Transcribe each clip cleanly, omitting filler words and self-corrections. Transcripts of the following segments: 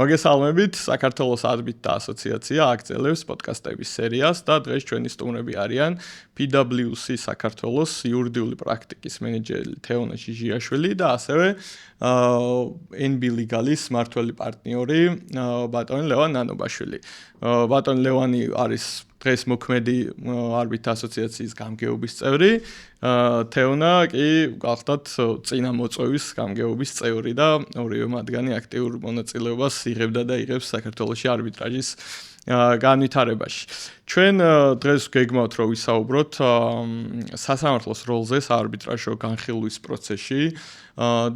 მოგესალმებით, საქართველოს ადმით და ასოციაცია აგრძელებს პოდკასტების სერიას და დღეს ჩვენი სტუმრები არიან PwC საქართველოს იურიდიული პრაქტიკის მენეჯერი თეონა ჟიჟიაშვილი და ასევე NB Legal-ის მმართველი პარტნიორი ბატონი ლევან ნანობაშვილი. ბატონი ლევანი არის დღეს მოქმედი არბით ასოციაციის გამგეობის წევრი, თეონა კი გახლდათ წინა მოწვევის გამგეობის წევრი და ორივე მათგანი აქტიურ მონაწილეობას იღებდა და იღებს საქართველოში არბიტრაჟის განვითარებაში. ჩვენ დღეს გეგმავთ რომ ვისაუბროთ სასამართლოს როლზე საარბიტრაჟო განხილვის პროცესში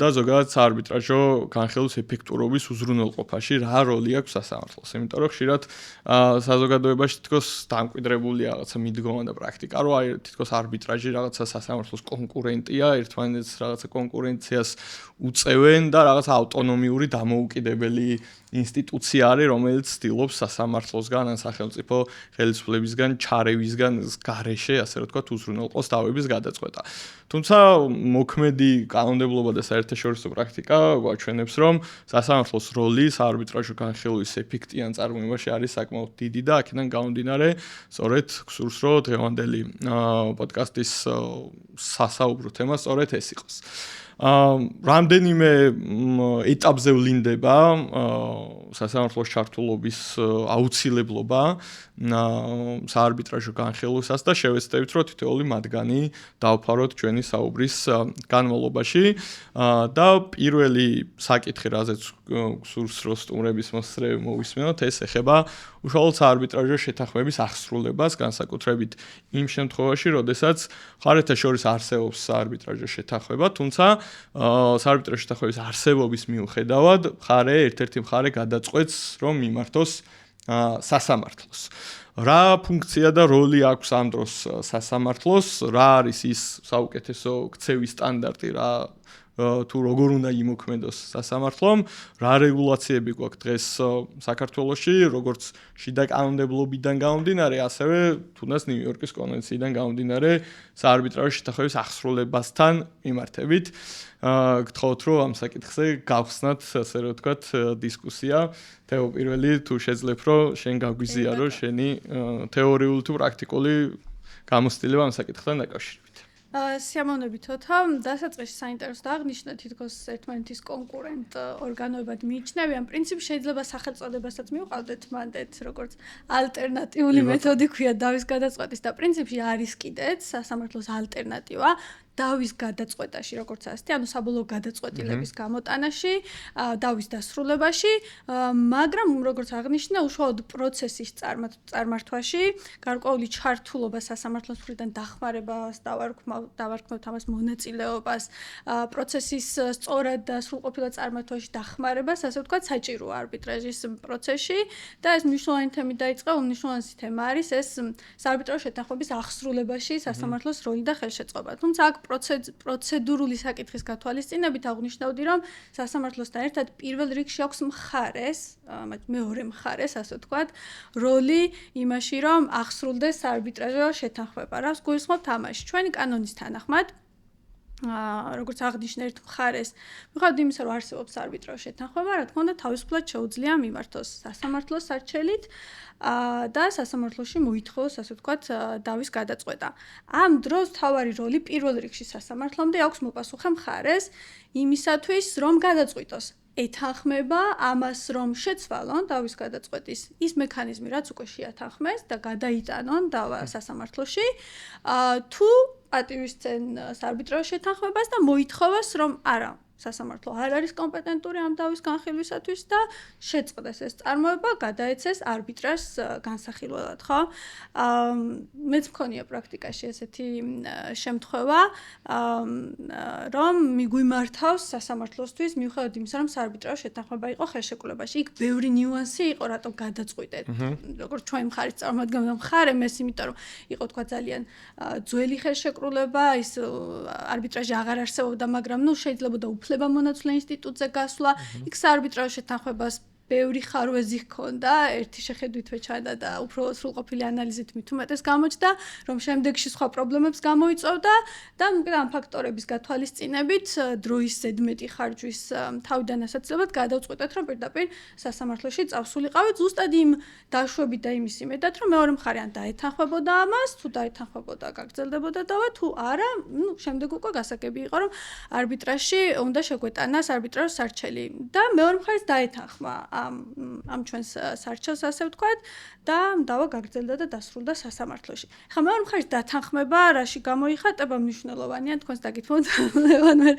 და ზოგადად საარბიტრაჟო განხილვის ეფექტურობის უზრუნველყოფაში რა როლი აქვს სასამართლოს. იმიტომ რომ ხშირად საზოგადოებაში თითქოს დამკვიდრებული რაღაცა მიდგომა და პრაქტიკა, რომ აი თითქოს არბიტრაჟი რაღაცა სასამართლოს კონკურენტია, ერთმანეთს რაღაცა კონკურენციას უწევენ და რაღაცა ავტონომიური დამოუკიდებელი ინსტიტუცია არის, რომელიც ცდილობს სასამართლოსგან ან სახელმწიფო ხელისუფლებისგან ჩარევისგან გარეშე, ასე რომ ვთქვათ, უზრუნველყოს დავების გადაწყვეტა. თუმცა მოქმედი კანონმდებლობა და საერთაშორისო პრაქტიკა გვაჩვენებს, რომ სასამართლოს როლი საარბიტრაჟო განხილვის ეფექტიან წარმოებაში არის საკმაოდ დიდი და აქედან გამომდინარე, სწორედ გსურს რომ დღევანდელი პოდკასტის სასაუბრო თემა სწორედ ეს იყოს. რამდენიმე ეტაპზე ვლინდება სასამართლოს ჩართულობის აუცილებლობა საარბიტრაჟო განხილვისას და შევეცდებით, რომ თითოეული მათგანი დავფაროთ ჩვენი საუბრის განმავლობაში და პირველი საკითხი, რაზეც გსურს რომ სტუმრების მოსწრები მოვისმენოთ, ეს ეხება უშუალოდ საარბიტრაჟო შეთანხმების აღსრულებას, განსაკუთრებით იმ შემთხვევაში, როდესაც მხარეთა შორის არსებობს საარბიტრაჟო შეთანხმება, თუმცა საარბიტრაჟო შეთანხმების არსებობის მიუხედავად მხარე ერთ-ერთი მხარე გადაწყვეტს, რომ მიმართოს სასამართლოს. რა ფუნქცია და როლი აქვს ამ დროს სასამართლოს, რა არის ის საუკეთესო ქცევის სტანდარტი, თუ როგორ უნდა იმოქმედოს სასამართლომ, რა რეგულაციები გვაქვს დღეს საქართველოში, როგორც შიდა კანონმდებლობიდან გამომდინარე, ასევე თუნდაც ნიუ-იორკის კონვენციიდან გამომდინარე საარბიტრაჟო შეთანხმების აღსრულებასთან მიმართებით. გთხოვთ, რომ ამ საკითხზე გავხსნათ, ასე რომ ვთქვათ, დისკუსია. თეო, პირველი თუ შეძლებ, რომ შენ გაგვიზიარო შენი თეორიული თუ პრაქტიკული გამოცდილება ამ საკითხთან დაკავშირებით. სიამოვნებით თოთა, დასაწყისში საინტერესო აღნიშნა თითქოს ერთმანეთის კონკურენტ ორგანოებად მიიჩნევიან. პრინციპში შეიძლება სახელწოდებასაც მივყავდეთ მანდეთ, როგორც ალტერნატიული მეთოდი ქვია დავის გადაწყვეტის და პრინციპში არის კიდეც სასამართლოს ალტერნატივა დავის გადაწყვეტაში, როგორც ასეთი, ანუ საბოლოო გადაწყვეტილების გამოტანაში, დავის დასრულებაში, მაგრამ როგორც აღნიშნა, უშუალოდ პროცესის წარმართვაში, გარკვეული ჩართულობა სასამართლოს მხრიდან დახმარებას, დავარქმევთ ამას მონაწილეობას, პროცესის სწორად და სრულყოფილად წარმართვაში დახმარებას, ასე ვთქვათ, საჭიროა არბიტრაჟის პროცესში და ეს მნიშვნელოვანი თემით დაიწყო, უმნიშვნელოვანესი თემა არის ეს საარბიტრაჟო შეთანხმების აღსრულებაში სასამართლოს როლი და ხელშეწყობა. თუმცა აქ პროცედურული საკითხის გათვალისწინებით აღნიშნავდი, რომ სასამართლოსთან ერთად პირველ რიგში აქვს მხარეს, მეორე მხარეს, ასე ვთქვათ, როლი იმაში, რომ აღსრულდეს საარბიტრაჟო შეთანხმება. რას გულისხმობთ ამაში? ჩვენი კანონის თანახმად, როგორც აღნიშნა ერთ მხარეს, მიუხედავად იმისა, რომ არსებობს საარბიტრაჟო შეთანხმება, რა თქმა უნდა, თავისუფლად შეუძლია მიმართოს სასამართლოს სარჩელით და სასამართლოში მოითხოვოს, ასე ვთქვათ, დავის გადაწყვეტა. ამ დროს თავარი როლი პირველ რიგში სასამართლომდე აქვს მოპასუხე მხარეს იმისათვის, რომ გადაწყვიტოს ეთანხმება ამას, რომ შეცვალონ დავის გადაწყვეტის ის მექანიზმი, რაც უკვე შეათანხმეს და გადაიტანონ დავა სასამართლოში, თუ პატივისცენ საარბიტრაჟო შეთანხმებას და მოითხოვოს, რომ არა, სასამართლო არ არის კომპეტენტური ამ დავის განხილვისათვის და შეწყდეს ეს წარმოება, გადაეცეს არბიტრაჟს განსახილველად, ხო? მეც მქონია პრაქტიკაში ესეთი შემთხვევა, რომ მიგვიმართავს სასამართლოსთვის, მიუხედავად იმისა, რომ საარბიტრაჟო შეთანხმება იყო ხელშეკრულებაში. იქ ბევრი ნიუანსი იყო, რატომ გადაწყვიტეთ. როგორც ჩვენი მხარის წარმომადგენელი მხარე, მეს იმიტომ, რომ იყო თქვა ძალიან ძველი ხელშეკრულება, ის არბიტრაჟი აღარ არსებობდა, მაგრამ შეიძლება უფლება მონაცვლე ინსტიტუტზე გასვლა, იქ საარბიტრაჟო შეთანხმებას ბევრი ხარვეზი ჰქონდა, ერთი შეხედვითვე ჩადა და უფრო სრულყოფილი ანალიზით მით უმეტეს გამოჩნდა, რომ შემდეგში სხვა პრობლემებს გამოიწვევდა და ამ ფაქტორების გათვალისწინებით დროის ზედმეტი ხარჯვის თავიდან ასაცილებლად გადავწყვეტეთ, რომ პირდაპირ სასამართლოში წავსულიყავით ზუსტად იმ დაშვებით და იმის იმედად, რომ მეორე მხარე ან დაეთანხმებოდა ამას, თუ დაეთანხმებოდა, გაგრძელდებოდა დავა, თუ არა, შემდეგ უკვე გასაგები იყო, რომ არბიტრაჟში უნდა შეგვეტანას არბიტრაჟ სარჩელი და მეორე მხარეს დაეთანხმა ამ ჩვენს სარჩელს ასე ვთქვათ და დავა გაგრძელდა და დასრულდა სასამართლოში. ხა მეორე მხარეს დათანხმება რაში გამოიხატება მნიშვნელოვანია თქვენს დაგითხოვთ ლევან მე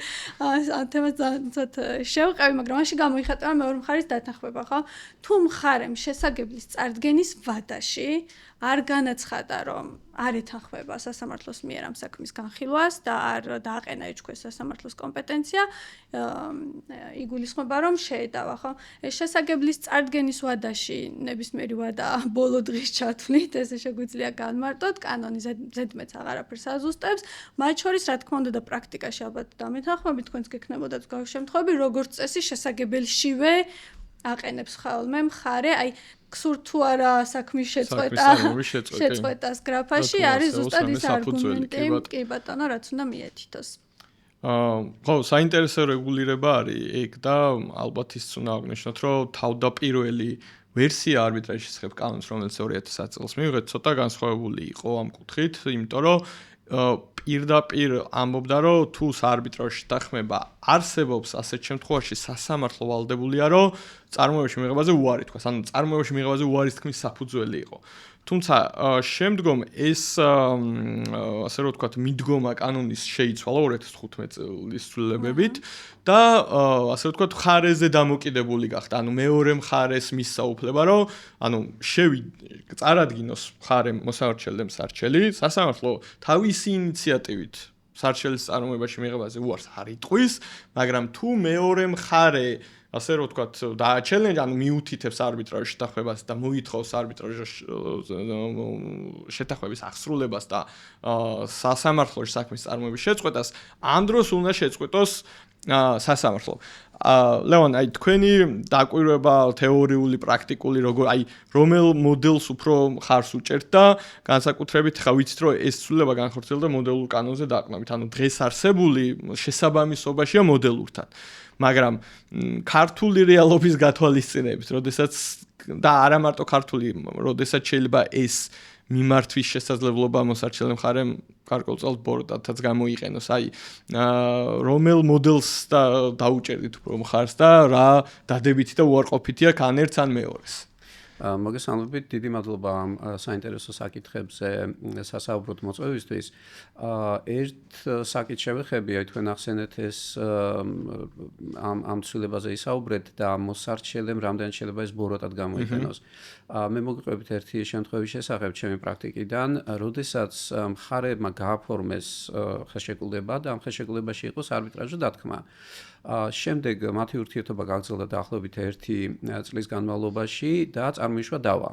ამ თემას ძალიან შევყევი, მაგრამ მაშინ გამოიხატება მეორე მხარის დათანხმება, ხო? თუ მხარემ შესაგებლის წარდგენის ვადაში არ განაცხადა, რომ არ ეთანხმება სასამართლოს მიერ ამ საქმის განხილვას და არ დააყენა ეჭქვეს სასამართლოს კომპეტენცია, იგულისხმება, რომ შეედავა, ხო? ეს შესაგებლის წარდგენის ვადაში ნებისმიერი ვადა ბოლო დღის ჩათვლით, ესე შეგვიძლია განმარტოთ, კანონი ზედმეტს აღარაფერს აზუსტებს, მათ შორის, რა თქმა უნდა და პრაქტიკაში ალბათ დამეთანხმებით, თქვენს გექნებოდათ მსგავსი შემთხვევები, როგორც წესი შესაგებელშივე აყენებს ხოლმე მხარე, აი ქსურ თუ არა საქმის შეწყვეტას გრაფაში არის ზუსტად ის არგუმენტი, კი ბატონო, რაც უნდა მიეთითოს. ხო, საინტერესო რეგულირება არის ეგ და ალბათ ის უნდა აღნიშნოთ, რომ თავდაპირველი ვერსია არბიტრაჟის შესახებ კანონის, რომელიც 2010 წელს მივიღეთ, ცოტა განსხვავებული იყო ამ კუთხით, იმიტომ რომ პირდაპირ ამბობდა, რომ თუ საარბიტრაჟში დახმება არსებობს ასეთ შემთხვევაში სასამართლო ვალდებულია, რომ წარმოებაში მიღებაზე უარი თქვას, ანუ წარმოებაში მიღებაზე უარის თქმის საფუძველი იყო. თუმცა შემდგომ ეს ასე რომ ვთქვათ, მიდგომა კანონის შეიცვალა 2015 წლის ცვლილებებით და ასე ვთქვათ, მხარეზე დამოკიდებული გახდა. ანუ მეორე მხარეს მისცა უფლება, რომ ანუ წარადგინოს მხარემ მოსამართლემ სარჩელი, სასამართლო თავისი ინიციატივით სარჩელის წარმოებაში მიღებაზე უარს არ იტყვის, მაგრამ თუ მეორე მხარე ასე რომ ვთქვათ, დააჩელენჯა, ანუ მიუთითებს არბიტრაჟში დახმებას და მოითხოვს არბიტრაჟში შეთანხმების აღსრულებას და სასამართლოში საქმის წარმოების შეწყვეტას, ამ დროს უნდა შეწყვეტოს სასამართლო. ლევან, აი თქვენი დაკვირვება თეორიული, პრაქტიკული, რომელ მოდელს უფრო ხარს უჭერთ და განსაკუთრებით ხა ვიცით, რომ ეს ცვლილება განხორციელდა მოდელურ კანონზე დაყნობით, ანუ დღეს არსებული შესაბამისობაშია მოდელურთან. მაგრამ ქართული რეალობის გათვალისწინებით, როდესაც და არა მარტო ქართული, როდესაც შეიძლება ეს მიმართვის შესაძლებლობა მოსარჩელ მხარემ გარკვეულწილად ბოროტათაც გამოიყენოს. აი, რომელ მოდელს დაუჭერდით უფრო მხარს და რა დადებითი და უარყოფითი აქვს ან ერთს ან მეორეს? მოგესალმებით, დიდი მადლობა ამ საინტერესო საკითხებზე სასაუბროდ მოწვევისთვის. ერთ საკითხს შევეხები, აი თქვენ ახსენეთ ეს ამ ცვლილებაზე ისაუბრეთ და მოსარჩელემ რამდენად შეიძლება ეს ბოროტად გამოიყენოს. მე მოგიყვებით ერთი შემთხვევის შესახებ ჩემი პრაქტიკიდან, როდესაც მხარეებმა გააფორმეს ხელშეკრულება და ამ ხელშეკრულებაში იყოს არბიტრაჟო დათქმა. შემდეგ მათი ურთიერთობა გაგრძელდა დაახლოებით 1 წლის განმავლობაში და წარმოიშვა დავა.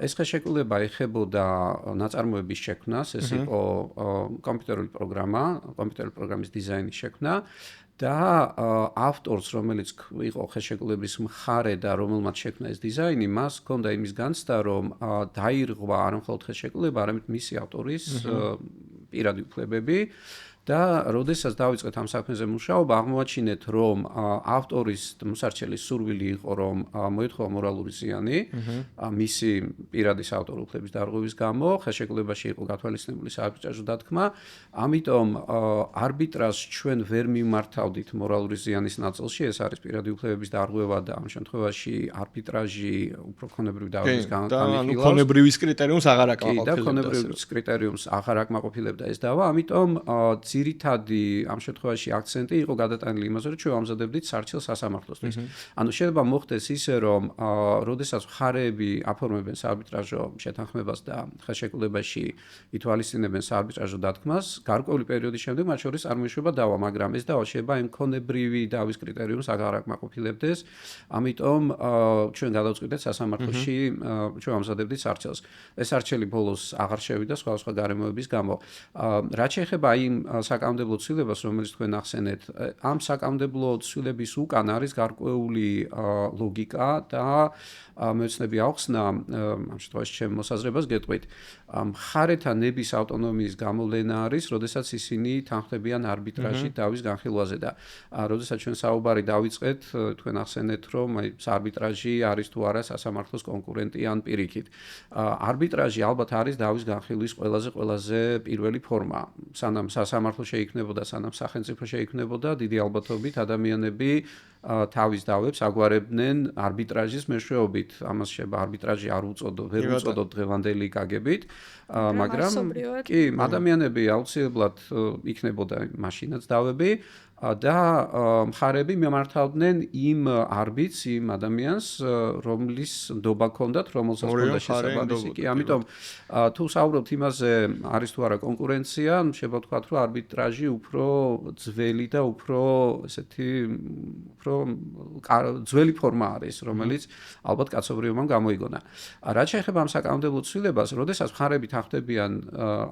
ეს ხელშეკრულება ეხებოდა ნაწარმოების შექმნას, ეს იყო კომპიუტერული პროგრამის დიზაინის შექმნა და ავტორს, რომელიც იყო ხელშეკრულების მხარე და რომელმაც შექმნა ეს დიზაინი, მას ჰქონდა იმის განცდა, რომ დაირღვა არა მხოლოდ ხელშეკრულება, არამედ მისი ავტორის პირადი უფლებები. და როდესაც დავიწყეთ ამ საქმეზე მუშაობა, აღმოაჩინეთ, რომ ავტორის მოსარჩელის სურვილი იყო, რომ მოეთხოვა მორალური ზიანი მისი პირადი საავტორო უფლების დარღვევის გამო, ხელშეკრულებაში იყო გათვალისწინებული საარბიტრაჟო დათქმა, ამიტომ არბიტრაჟს ჩვენ ვერ მიმართავდით მორალური ზიანის ნაწილში, ეს არის პირადი უფლებების დარღვევა და ამ შემთხვევაში არბიტრაჟი უფრო ქონებრივი დარღვევის განხილავს. ანუ ქონებრივის კრიტერიუმს აღარ აკმაყოფილებდა. და ქონებრივის კრიტერიუმს აღარ აკმაყოფილებდა ეს დავა, ამიტომ ძირითადი ამ შემთხვევაში აქცენტი იყო გადატანილი იმაზე, რომ ჩვენ ვამზადებდით სარჩელ სასამართლოსთვის. ანუ შეიძლება მოხდეს ისე, რომ როდესაც მხარეები აფორმებენ საარბიტრაჟო შეთანხმებას და ხელშეკრულებაში ითვალისწინებენ საარბიტრაჟო დათქმას, გარკვეული პერიოდის შემდეგ მათ შორის წარმოიშვება დავა, მაგრამ ეს დავა შეიძლება იმ ქონებრივი დავის კრიტერიუმს აღარ აკმაყოფილებდეს. ამიტომ ჩვენ გადავწყვიტეთ სასამართლოში ჩვენ ვამზადებდით სარჩელს. ეს სარჩელი ბოლოს აღარ შევიდა სხვადასხვა გარემოების გამო. რაც შეეხება იმ საკანონმდებლო ცვლილებას, რომელიც თქვენ ახსენეთ, ამ საკანონმდებლო ცვლილების უკან არის გარკვეული ლოგიკა და მეცნები ახსნა, ამ შემთხვევაში ჩემ მოსაზრებას გეტყვით, მხარეთა ნების ავტონომიის გამოვლენა არის, როდესაც ისინი თანხმდებიან არბიტრაჟით დავის განხილვაზე და როდესაც ჩვენ საუბარი დავიწყეთ, თქვენ ახსენეთ, რომ არბიტრაჟი არის თუ არა სასამართლოს კონკურენტი ან პირიქით. არბიტრაჟი ალბათ არის დავის განხილვის ყველაზე პირველი ფორმა. სანამ სასამართლო შეიქმნებოდა, სანამ სახელმწიფო შეიქმნებოდა, დიდი ალბათობით ადამიანები თავის დავებს აგვარებდნენ არბიტრაჟის მეშვეობით. ამას შეიძლება არბიტრაჟი ვერ უწოდოთ დღევანდელი გაგებით, მაგრამ კი, ადამიანები აუცილებლად იქნებოდა მაშინაც დავები და მხარეები მიმართავდნენ იმ არბიტრს, იმ ადამიანს, რომლის ნდობა ჰქონდათ, რომელსაც ჰქონდა შესაბამისი. კი, ამიტომ თუ საუბრობთ იმაზე, არის თუ არა კონკურენცია, შეიძლება ვთქვათ, რომ არბიტრაჟი უფრო ძველი და უფრო ძველი ფორმა არის, რომელიც ალბათ კაცობრიობამ გამოიგონა. რაც შეეხება ამ საკანონმდებლო ცვლილებას, როდესაც მხარეები თანხმდებიან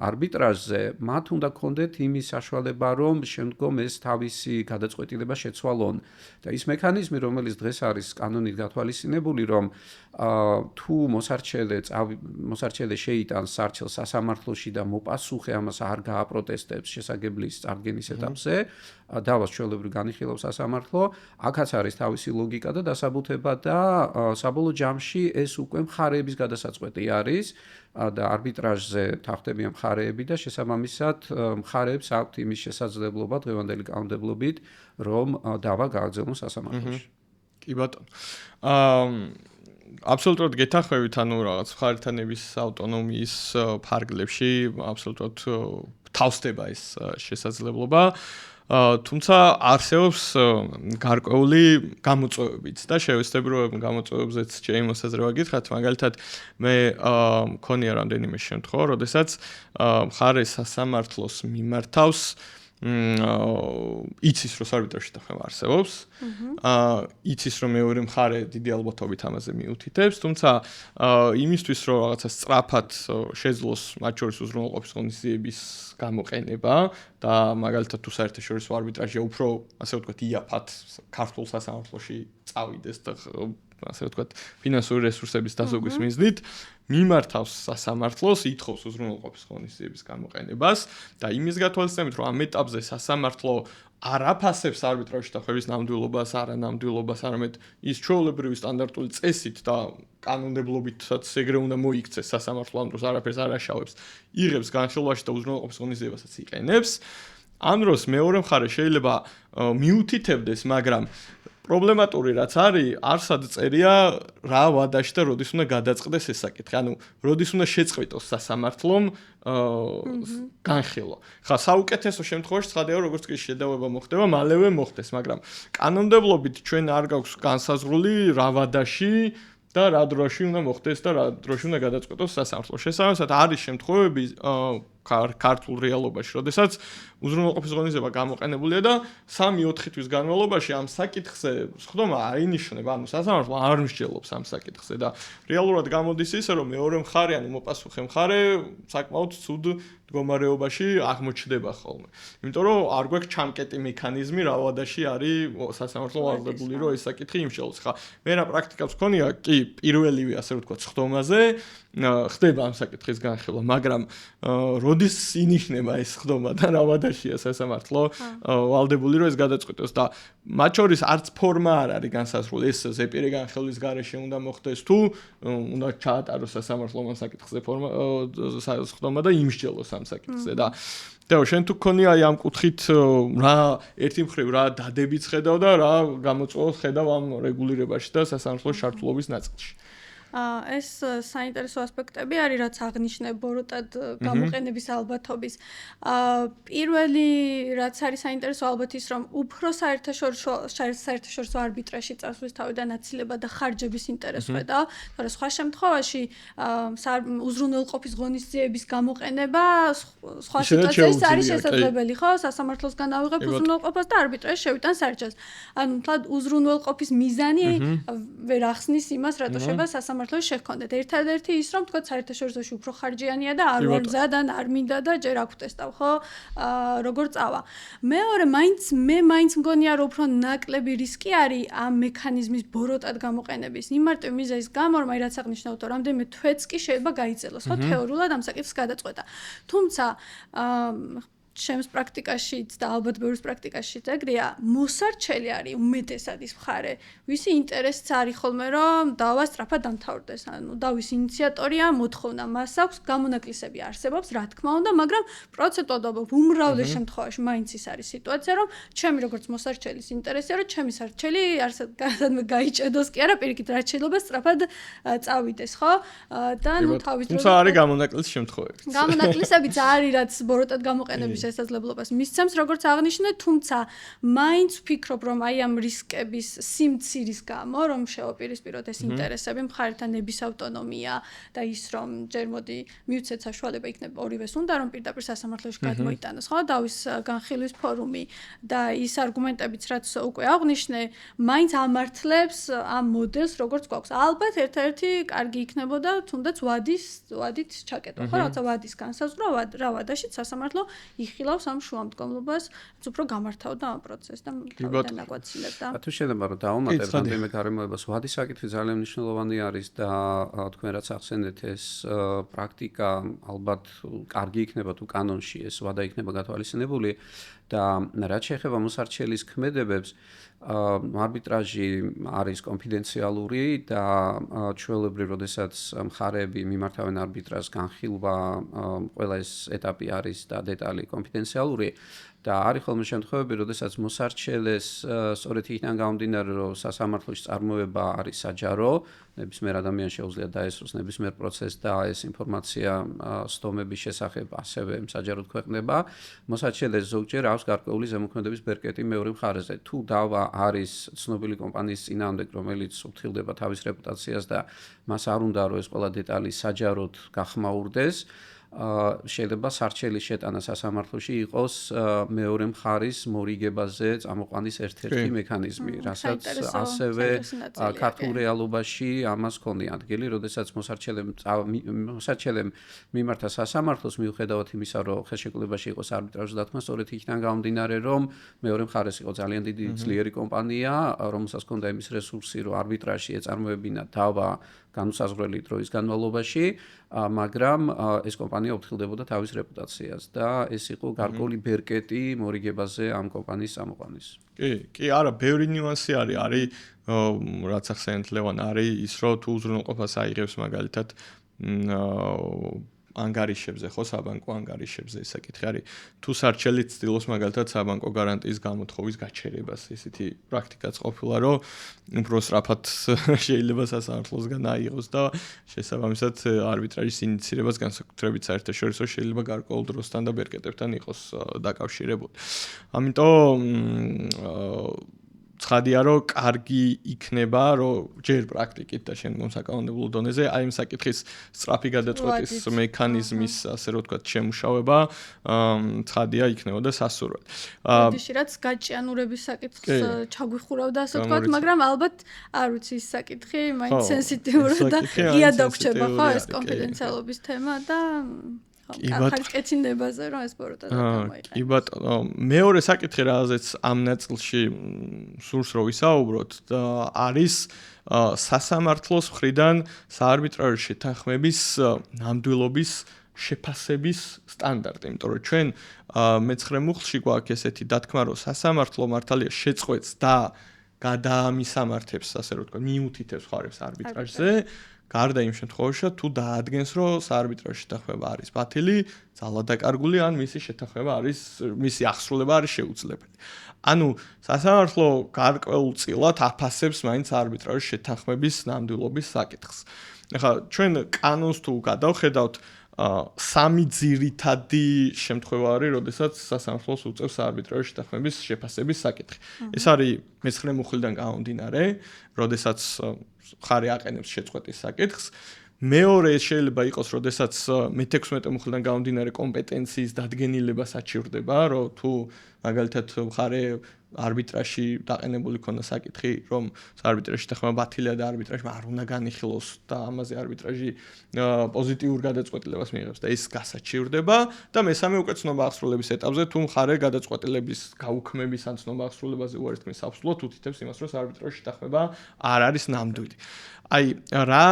არბიტრაჟზე, მათ უნდა ჰქონდეთ იმის საშუალება, რომ შემდგომ ეს თავისი გადაწყვეტილება შეცვალონ. და ის მექანიზმი, რომელიც დღეს არის კანონით გათვალისწინებული, რომ თუ მოსარჩელე შეიტანს სარჩელს სასამართლოში და მოპასუხე ამას არ გააპროტესტებს შესაგებლის წარდგენის ეტაპზე, დავას ჩვეულებრივ განიხილავს სასამართლო, აქაც არის თავისი ლოგიკა და დასაბუთება და საბოლოო ჯამში ეს უკვე მხარეების გადასაწყვეტი არის და არბიტრაჟზე თანხმდებიან მხარეები და შესაბამისად მხარეებს აქვთ იმის შესაძლებლობა დღევანდელი კანონმდებლობით, რომ დავა გააგრძელონ სასამართლოში. კი ბატონო. აბსოლუტურად გეთანხმებით, ანუ რაღაც მხარეთა ნების ავტონომიის ფარგლებში აბსოლუტურად თავსდება ეს შესაძლებლობა. თუმცა არსებობს გარკვეული გამოწვევებიც და შევეცდები რომ გამოწვევებზეც ჩემი მოსაზრება გითხრათ, მაგალითად მე მქონია რამდენიმე შემთხვევა, როდესაც მხარე სასამართლოს მიმართავს იცის რომ არბიტრაჟი თქმა არსებობს. იცის რომ მეორე მხარე დიდი ალბათობით ამაზე მიუთითებს, თუმცა იმისთვის რომ რაღაცა სწრაფად შეძლოს მათ შორის უზრუნველყოფის ღონისძიების გამოყენება და მაგალითად თუ საერთაშორისო არბიტრაჟია უფრო ასე ვთქვათ იაფად ქართულ სასამართლოში წავიდეს და ასე ვთქვათ ფინანსური რესურსების დაზოგვის მიზნით მიმართავს სასამართლოს, ითხოვს უზრუნველყოფის ღონისძიების გამოყენებას და იმის გათვალისწინებით რომ ამ ეტაპზე სასამართლო არ აფასებს არბიტრაჟში დახვევის ნამდვილობას, არანამდვილობას, არამედ ის ჩვეულებრივი სტანდარტული წესით და კანონმდებლობითაც ეგრე უნდა მოიქცეს სასამართლო ამ დროს არაფერს არ აშავებს, იღებს განხილვაში და უზრუნველყოფის ღონისძიებასაც იყენებს. ამ დროს მეორე მხარე შეიძლება მიუთითებდეს, მაგრამ პრობლემატური რაც არის, არსად წერია რა ვადაში და როდის უნდა გადაწყდეს ეს საკითხი. ანუ როდის უნდა შეწყვიტოს სასამართლომ განხილვა. ხა საუკეთესო შემთხვევაში ცხადია, როგორც კი შედავება მოხდება, მალევე მოხდეს, მაგრამ კანონმდებლობით ჩვენ არ გაქვს განსაზღვრული რა ვადაში და რა დროში უნდა მოხდეს და რა დროში უნდა გადაწყვეტოს სასამართლო. შესაბამისად არის შემთხვევები ქართულ რეალობაში, როდესაც უზრუნველყოფის ღონისძიება გამოყენებულია და 3-4 თვის განმავლობაში ამ საკითხზე სხდომა აინიშნება, ანუ სასამართლო არ მსჯელობს ამ საკითხზე და რეალურად გამოდის ისე, რომ მეორე მხარე, ანუ მოპასუხე მხარე საკმაოდ ცუდ მდგომარეობაში აღმოჩნდება ხოლმე. იმიტომ რომ არ გვაქვს ჩამკეტი მექანიზმი რა ვადაში არის სასამართლო ვალდებული, რომ ეს საკითხი იმსჯელოს. ხა მე რა პრაქტიკას მქონია, კი, პირველივე ასე ვთქვათ სხდომაზე ხდება ამ საკითხის განხილვა, მაგრამ როდის ინიშნება ეს სხდომა და რა ვადაშია სასამართლო ვალდებული, რომ ეს გადაწყვეტოს და მათ შორის არც ფორმა არ არის განსაზღვრული, ეს ზეპირი განხილვის გარეშე უნდა მოხდეს თუ უნდა ჩაატაროს სასამართლო ამ საკითხზე ფორმა სხდომა და იმსჯელოს ამ საკითხზე და შენ თუ გქონია აი ამ კუთხით რა ერთი მხრივ რა დადებიც ხედავ და რა გამოწვევას ხედავ ამ რეგულირებაში და სასამართლოს ჩართულობის ნაწილში. ეს საინტერესო ასპექტები არის, რაც აღნიშნე ბოროტად გამოყენების ალბათობის. პირველი რაც არის საინტერესო ალბათ ის, რომ უფრო საერთაშორისო არბიტრაჟში წასვლის თავიდან აცილება და ხარჯების ინტერესს ხედავ, თორე სხვა შემთხვევაში უზრუნველყოფის ღონისძიების გამოყენება სხვა სიტუაციებში არის შესაძლებელი, ხო? სასამართლოსგან ავიღებ უზრუნველყოფას და არბიტრაჟში შევიტან სარჩელს. ანუ თლად უზრუნველყოფის მიზანი ვერ ახსნის იმას, რატო შეიძლება სასამართლო სასამართლოში შეჰქონდეთ. ერთადერთი ის რომ თქვა საერთაშორისოში უფრო ხარჯიანია და არ ვარ მზად ან არ მინდა და ჯერ აქ ვტესტავ, ხო? როგორ წავა. მეორე მაინც მგონია რომ უფრო ნაკლები რისკი არის ამ მექანიზმის ბოროტად გამოყენების. იმარტივ მიზეზის გამო, რომ რაც აღნიშნავთ, რომ რამდენიმე თვეც კი შეიძლება გაიწელოს, ხო, თეორიულად ამ საკითხს გადაწყვეტა. თუმცა ჩემს პრაქტიკაშიც და ალბათ ბევრის პრაქტიკაშიც ეგრეა, მოსარჩელი არის უმეტესად ის მხარე, ვისი ინტერესიც არის ხოლმე რომ დავა სწრაფად დამთავრდეს, ანუ დავის ინიციატორია, მოთხოვნა მას აქვს, გამონაკლისები არსებობს, რა თქმა უნდა, მაგრამ პროცენტულად უმრავლეს შემთხვევაში მაინც ის არის სიტუაცია, რომ ჩემი როგორც მოსარჩელის ინტერესია, რომ ჩემი სარჩელი არასადმე გაიჭედოს კი არა, პირიქით რაც შეიძლება სწრაფად წავიდეს, ხო? და ნუ თავის თუმცა არის გამონაკლისის შემთხვევები. გამონაკლისებიც არის, რაც ბოროტად გამოყენების შესაძლებლობას მისცემს, როგორც აღნიშნე, თუმცა მაინც ვფიქრობ, რომ აი ამ რისკების სიმცირის გამო, რომ შეუპირისპიროთ ეს ინტერესები, მხარეთა ნების ავტონომია და ის, რომ ჯერ მოდი მივცეთ საშუალება იქნება ორივეს უნდა, რომ პირდაპირ სასამართლოში გადმოიტანოს, ხო, დავის განხილვის ფორუმი და ის არგუმენტებიც, რაც უკვე აღნიშნე, მაინც ამართლებს ამ მოდელს, როგორც გვაქვს. ალბათ ერთ-ერთი კარგი იქნებოდა, თუნდაც ვადით ჩაკეტვა, ხო, რაღაცა ვადის განსაზღვრა, რა ვადაშიც სასამართლო იხილავს ამ შუამდგომლობას, უფრო გამართავდა ამ პროცესს და თავიდან აგვაცილებდა. თუ შეიძლება რომ დავუმატებ რამდენიმე გარემოებას, ვადის საკითხი ძალიან მნიშვნელოვანი არის და თქვენ რაც ახსენეთ ეს პრაქტიკა ალბათ კარგი იქნება თუ კანონში ეს ვადა იქნება გათვალისწინებული და რაც შეეხება მოსარჩელის ქმედებებს, არბიტრაჟი არის კონფიდენციალური და ჩვეულებრივ, როდესაც მხარეები მიმართავენ არბიტრაჟს, განხილვა ყველა ეს ეტაპი არის და დეტალი კონფიდენციალური და არის ხოლმე შემთხვევები, როდესაც მოსარჩელეს სწორედ იქიდან გამომდინარე, რომ სასამართლოში წარმოება არის საჯარო, ნებისმიერ ადამიანს შეუძლია დაესწროს ნებისმიერ პროცესს და ეს ინფორმაცია სტომების შესახებ ასევე საჯაროდ ქვეყნება. მოსარჩელეს ზოგჯერ აქვს გარკვეული ზემოქმედების ბერკეტი მეორე მხარეზე. თუ დავა არის ცნობილი კომპანიის წინააღმდეგ, რომელიც უფრთხილდება თავის რეპუტაციას და მას არ უნდა რომ ეს ყველა დეტალი საჯაროდ გახმაურდეს, შეიძლება სარჩელის შეტანა სასამართლოში იყოს მეორე მხარის მორიგებაზე წამოყვანის ერთ-ერთი მექანიზმი, რასაც ასევე ქართულ რეალობაში ამას ჰქონია ადგილი, როდესაც მოსარჩელემ მიმართა სასამართლოს მიუხედავად იმისა, რომ ხელშეკრულებაში იყოს არბიტრაჟის დათმო, სწორედ იქიდან გამომდინარე, რომ მეორე მხარეს იყო ძალიან დიდი ძლიერი კომპანია, რომელსაც ჰქონდა იმის რესურსი, რომ არბიტრაჟში ეწარმოებინა დავა განუსაზღვრელი დროის განმავლობაში, მაგრამ ეს კომპანია უფრთხილდებოდა თავის რეპუტაციას და ეს იყო გარკვეული ბერკეტი მორიგებაზე ამ კომპანიის წამოყვანის. კი, არა, ბევრი ნიუანსი არის, რაც ახსენეთ ლევან, არის ის, რომ თუ უზრუნველყოფას აიღებს მაგალითად ანგარიშებზე, ხო, საბანკო ანგარიშებზე ეს საკითხი არის. თუ სარჩელი ცდილობს მაგალითად საბანკო გარანტიის გამოთხოვის გაჩერებას, ისეთი პრაქტიკაც ყოფილა, რომ უფრო სწრაფად შეიძლება სასამართლოსგან აიღოს და შესაბამისად არბიტრაჟის ინიციირებას განსაკუთრებით საერთაშორისო შეიძლება გარკვეულ დროსთან და ბერკეტებთან იყოს დაკავშირებული. ამიტომ ცხადია, რომ კარგი იქნება, რომ ჯერ პრაქტიკით და შემდგომ საკანონმდებლო დონეზე აი ამ საკითხის სწრაფი გადაწყვეტის მექანიზმის, ასე რომ ვთქვათ, შემუშავება ცხადია იქნებოდა სასურველი. მოდიში რაც გაჭიანურების საკითხს ჩაგვიხურავდა, ასე ვთქვათ, მაგრამ ალბათ არ ვიცი ის საკითხი, მაინც სენსიტიურია და ღიად დაგვრჩება, ხო, ეს კონფიდენციალობის თემა და ხარკეცინებაზე რომ ეს ბოროტად გამოიყენოს. კი ბატონო, მეორე საკითხი, რაზეც ამ ნაწილში სურს რომ ვისაუბროთ, არის სასამართლოს მხრიდან საარბიტრაჟო შეთანხმების ნამდვილობის შეფასების სტანდარტი, იმიტომ რომ ჩვენ მე-9 მუხლში გვაქვს ესეთი დათქმა, რომ სასამართლო მართალია შეწყვეტს და გადაამისამართებს, ასე რომ ვთქვათ, მიუთითებს ხარებს არბიტრაჟზე. გარდა იმ შემთხვევაში, თუ დაადგენს, რომ საარბიტრაჟო შეთანხმება არის ბათილი, ძალადაკარგული, ან მისი შეთანხმება არის, მისი აღსრულება არის შეუძლებელი. ანუ სასამართლო გარკვეულწილად აფასებს მაინც არბიტრაჟო შეთანხმების ნამდვილობის საკითხს. ახლა ჩვენ კანონს თუ გადავხედავთ, სამი ძირითადი შემთხვევა არის, როდესაც სასამართლოს უწევს არბიტრაჟო შეთანხმების შეფასების საკითხი. ეს არის მე-9 მუხლიდან გამომდინარე, როდესაც ხარი აყენებს შეწყვეტის საკითხს. მეორე შეიძლება იყოს, როდესაც მე-16 მუხლიდან გამომდინარე კომპეტენციის დადგენილება საჭირდება, რომ თუ მაგალითად ხარი არბიტრაჟში დაყენებული ქონდა საკითხი, რომ არბიტრაჟში თახმა ბათილია და არბიტრაჟმა არ უნდა განიხილოს და ამაზე არბიტრაჟი პოზიტიურ გადაწყვეტილებას მიიღებს და ეს გასაჩივრდება და მესამე უკვე ცნობა აღსრულების ეტაპზე თუ მხარე გადაწყვეტილების გაუქმების ან ცნობა აღსრულებაზე უარის თქმის აბსოლუტურად უთითებს იმას, რომ არბიტრაჟში თახმება არ არის ნამდვილი. აი რა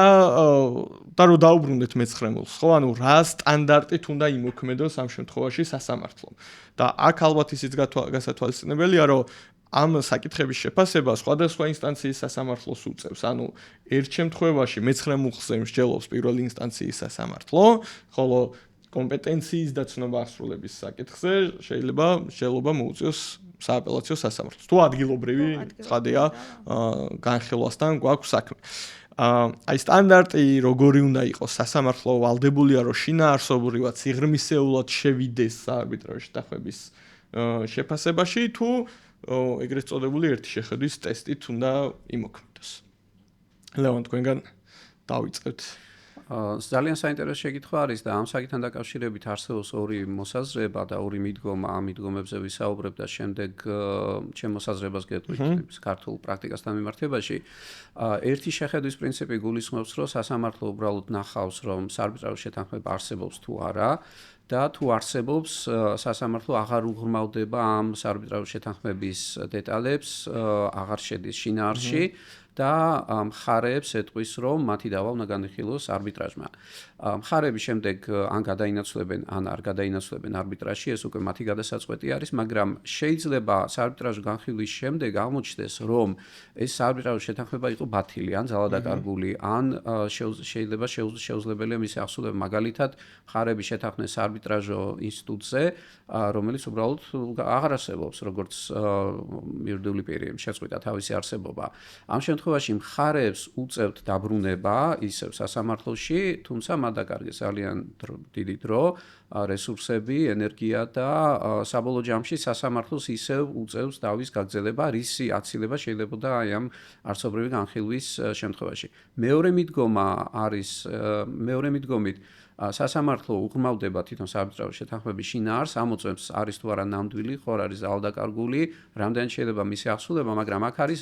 და რო დაუბრუნდეთ მეცხრემულს, ხო, ანუ რა სტანდარტით უნდა იმოქმედოს ამ შემთხვევაში სასამართლომ. და აქ ალბათ ისიც გასათვალისწინებელია, რომ ამ საკითხების შეფასება სხვადასხვა ინსტანციის სასამართლოს უწევს. ანუ ერთ შემთხვევაში მეცხრემულზე მსჯელობს პირველი ინსტანციის სასამართლო, ხოლო კომპეტენციის და ცნობა აღსრულების საკითხზე შეიძლება მსჯელობა მოუწიოს სააპელაციო სასამართლოს. თუ ადგილობრივი ცხადია განხილვასთან გვაქვს საქმე. აი სტანდარტი როგორი უნდა იყოს სასამართლო ვალდებულია რომ შინაარსობრივად სიღრმისეულად შევიდეს არბიტრაჟში დახმების შეფასებაში თუ ეგრეთ წოდებული ერთი შეხედვის ტესტით უნდა იმოქმედოს. ლევან თქვენგან დავიწყებთ. ძალიან საინტერესო შეკითხვა არის და ამ საკითხთან დაკავშირებით არსებობს ორი მოსაზრება და ორი მიდგომა. ამ მიდგომებზე ვისაუბრებ და შემდეგ ჩემ მოსაზრებას გეტყვით ქართულ პრაქტიკასთან მიმართებაში. ერთი შეხედვის პრინციპი გულისხმობს, რომ სასამართლო უბრალოდ ნახავს, რომ არბიტრაჟი შეთანხმება არსებობს თუ არა და თუ არსებობს სასამართლო აღარ უღრმავდება ამ არბიტრაჟის შეთანხმების დეტალებს, აღარ შედის შინაარსში და მხარეებს ეტყვის, რომ მათი დავა უნდა განიხილოს არბიტრაჟმა. მხარეები შემდეგ ან გადაინაცვლებენ, ან არ გადაინაცვლებენ არბიტრაჟში, ეს უკვე მათი გადასაწყვეტი არის, მაგრამ შეიძლება არბიტრაჟის განხილვის შემდეგ აღმოჩნდეს, რომ ეს არბიტრაჟის შეთანხმება იყო ბათილი, ან ძალადაკარგული, ან შეიძლება შეუძლებელია მისი აღსრულება. მაგალითად, მხარეები შეთანხმდნენ არბიტრაჟო ინსტიტუტზე, რომელიც უბრალოდ აღარ არსებობს, როგორც იურიდიული პირი შეწყვიტა თავისი არსებობა. ამ შემთხვევაში მხარეებს უწევთ დაბრუნება ისევ სასამართლოში, თუმცა მათ დაკარგეს ძალიან დიდი დრო, რესურსები, ენერგია და საბოლოო ჯამში სასამართლოს ისევ უწევს დავის გაგრძელება, რისი აცილება შეიძლებოდა აი ამ არცობრივი განხილვის შემთხვევაში. მეორე მიდგომით სასამართლო უღრმავდება თვითონ არბიტრაჟის შეთანხმების შინაარსს, ამოწმებს არის თუ არა ნამდვილი, ხო არის ძალადაკარგული, რამდენი შეიძლება მისი აღსრულება, მაგრამ აქ არის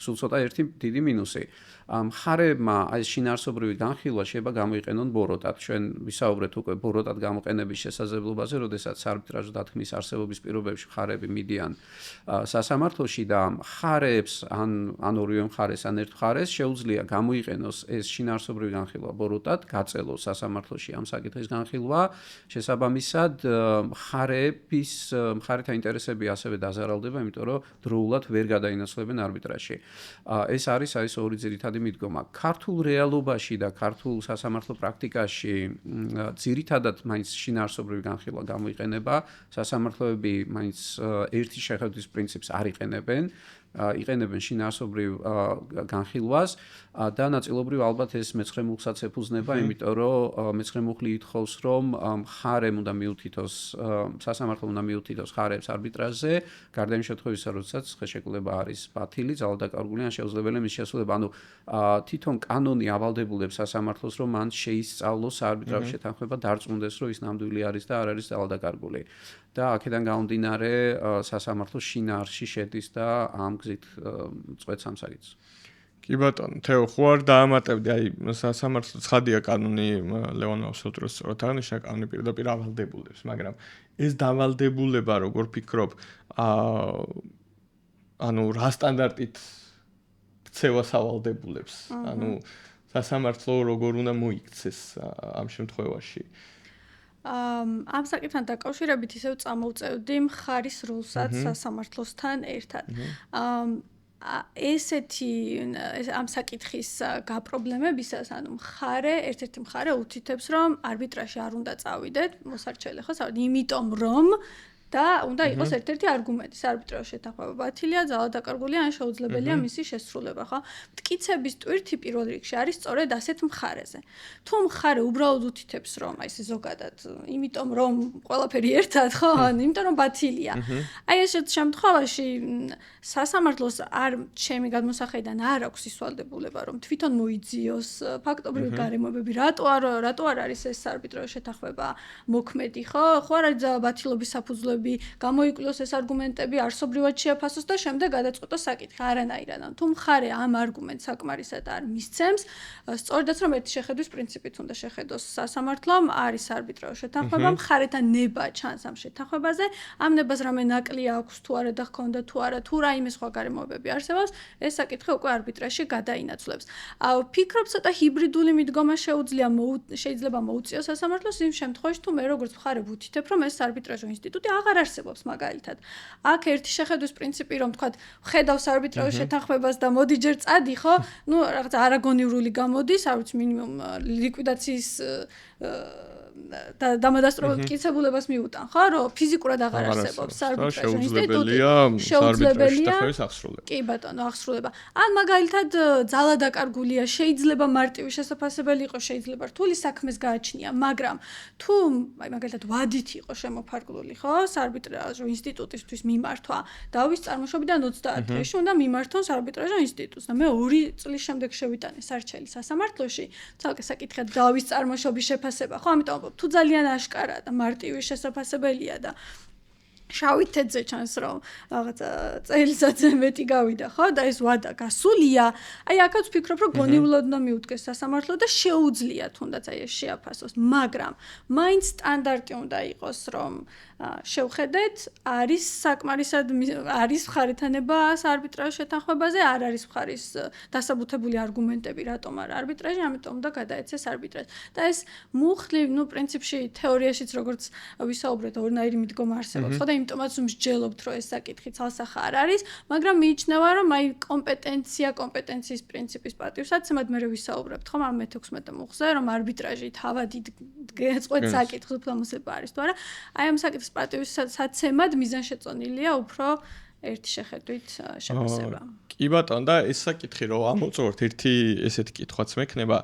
სულ ცოტა ერთი დიდი მინუსი. მხარეებმა აი შინაარსობრივი განხილვა შეიძლება გამოიყენონ ბოროტად. ჩვენ ვისაუბრეთ უკვე ბოროტად გამოყენების შესაძლებლობაზე, როდესაც არბიტრაჟის დათქმის არსებობის პირობებში მხარეები მიდიან სასამართლოში და მხარეებს ან ორივე მხარეს ან ერთ მხარეს შეუძლია გამოიყენოს ეს შინაარსობრივი განხილვა ბოროტად, გაწელოს სასამართლოში ამ საკითხის განხილვა, შესაბამისად მხარეთა ინტერესები ასევე დაზარალდება, იმიტომ რომ დროულად ვერ გადაინაცვლებენ არბიტრაჟში. ეს არის აი ეს ორი ძირითადი მიდგომა. ქართულ რეალობაში და ქართულ სასამართლო პრაქტიკაში ძირითადად მაინც შინაარსობრივი განხილვა გამოიყენება, სასამართლოები მაინც ერთი შეხედვის პრინციპს არ იყენებენ შინაარსობრივ განხილვას და ნაწილობრივ ალბათ ეს მეცხრემულსაც ეფუძნება, იმიტომ რომ მეცხრემუხლი ითხოვს, რომ მხარემ უნდა მიუთითოს, სასამართლომ უნდა მიუთითოს მხარეებს არბიტრაჟზე, გარდა იმ შემთხვევისა, როდესაც ხელშეკრულება არის ბათილი, ძალადაკარგული ან შეუძლებელია მის შესრულება. ანუ თვითონ კანონი ავალდებულებს სასამართლოს, რომ მან შეისწავლოს არბიტრაჟის შეთანხმება, დარწმუნდეს, რომ ის ნამდვილი არის და არ არის ძალადაკარგული. და აქედან გამომდინარე სასამართლო შინაარსში შედის და ამ გზით წვეთს ამ საკითხს. კი ბატონო, თეო, ხო არ დაამატებდი, აი სასამართლო ცხადია კანონი ლევანო აბსოლუტურად სწორად აღნიშნა, კანონი პირდაპირ ავალდებულებს, მაგრამ ეს დავალდებულება, როგორ ფიქრობ, ანუ რა სტანდარტით ქცევას ავალდებულებს? ანუ სასამართლო როგორ უნდა მოიქცეს ამ შემთხვევაში? ამ საკითხთან დაკავშირებით ისევ წამოვწევდი მხარის როლსაც სასამართლოსთან ერთად. ესეთი ამ საკითხის გაპრობლემებისას, ანუ ერთ-ერთი მხარე უთითებს, რომ არბიტრაჟში არ უნდა წავიდეთ, მოსარჩელი ხო, იმიტომ რომ და უნდა იყოს ერთ-ერთი არგუმენტი, არბიტრაჟის შეთანხმება ბათილია, ძალადაკარგულია ან შეუძლებელია მისი შესრულება, ხო? მტკიცების ტვირთი პირველ რიგში არის სწორედ ასეთ მხარეზე. თუ მხარე უბრალოდ უთითებს, რომ აი ეს ზოგადად, იმიტომ რომ ყველაფერი ერთად, ხო, იმიტომ რომ ბათილია. აი ეს შემთხვევაში სასამართლოს ჩემი გადმოსახედიდან არ აქვს ის ვალდებულება, რომ თვითონ მოიძიოს ფაქტობრივი გარემოებები, რატო არ არის ეს არბიტრაჟის შეთანხმება მოქმედი, ხო? ხო არ არის ბათილობის საფუძვლები ფაქტები, გამოიკვლიოს ეს არგუმენტები, არსობრივად შეაფასოს და შემდეგ გადაწყვეტოს საკითხი არანაირად. თუ მხარე ამ არგუმენტს საკმარისად არ მისცემს, სწორედაც რომ ერთი შეხედვის პრინციპით უნდა შეხედოს სასამართლომ, არის არბიტრაჟი შეთანხმება, მხარეთა ნება ჩანს ამ შეთანხმებაზე, ამ ნებას რამე ნაკლი აქვს თუ არა და ჰქონდა თუ არა, თუ რაიმე სხვა გარემოებები არსებობს, ეს საკითხი უკვე არბიტრაჟში გადაინაცვლებს. ვფიქრობ, ცოტა ჰიბრიდული მიდგომა შეიძლება მოუწიოს სასამართლოს იმ შემთხვევაში, თუ მე როგორც მხარე ვუთითებ, რომ ეს არბიტრაჟო ინსტიტუტი აღარ არსებობს მაგალითად. აქ ერთი შეხედვის პრინციპი, რომ თქვა, ხედავს არბიტრაჟის შეთანხმებას და მოდი ჯერ წადი, ხო? რაღაც არაგონივრული გამოდის, არ ვიცი, მინიმუმ ლიკვიდაციის და დამადასტურებელ მტკიცებულებას მიუტან, ხო, რომ ფიზიკურად აღარ არსებობს არბიტრაჟო ინსტიტუტი. შეუძლებელია აღსრულება. კი ბატონო, აღსრულება. ან მაგალითად ძალა დაკარგულია, შეიძლება მარტივი შესაძლებელი იყოს, შეიძლება რთული საქმეს გააჩნია, მაგრამ თუ მაგალითად ვადით იყო შემოფარგლული, ხო, არბიტრაჟო ინსტიტუტისთვის მიმართვა, დავის წარმოშობიდან 30 დღეში უნდა მიმართოს არბიტრაჟო ინსტიტუტს და მე 2 წლის შემდეგ შევიტანე სარჩელი სასამართლოში, ცალკე საკითხად დავის წარმოშობის შეფასება, ხო, ამიტომ თუ ძალიან აშკარაა და მარტივი შესაძლებელია და შავი თეთრზე ჩანს რომ რაღაცა წელიწადზე მეტი გავიდა ხო და ეს ვადა გასულია აი აქაც ვფიქრობ რომ გონივლად უნდა მიუდგეს სასამართლო და შეუძლია თუნდაც აი ეს შეაფასოს მაგრამ მაინც სტანდარტი უნდა იყოს რომ შევხედეთ არის საკმარისად არის მხარეთანება არბიტრაჟ შეთანხმებაზე არ არის მხარის დასაბუთებული არგუმენტები რატომ არ არბიტრაჟი ამიტომ უნდა გადაეცეს არბიტრაჟ და ეს მუხლი ნუ პრინციპში თეორიაშიც როგორც ვისაუბრეთ ორნაირი მიდგომა არსებობს ხო და იმიტომაც მსჯელობთ რომ ეს საკითხი ცალსახა არ არის მაგრამ მიიჩნევა რომ აი კომპეტენციის პრინციპის პატივსაცემად მე ვისაუბრებთ ხო ამ მე-16 მუხლზე რომ არბიტრაჟი თავად გეწყვეტ საკითხს უფლამოსება არის თუ არა აი ამ საკითხის პატივსაცემად მიზანშეწონილია უფრო ერთი შეხედვით შეფასება. კი ბატონო და ეს საკითხი რომ ამოწურთ ერთი ესეთი კითხვაც მექნება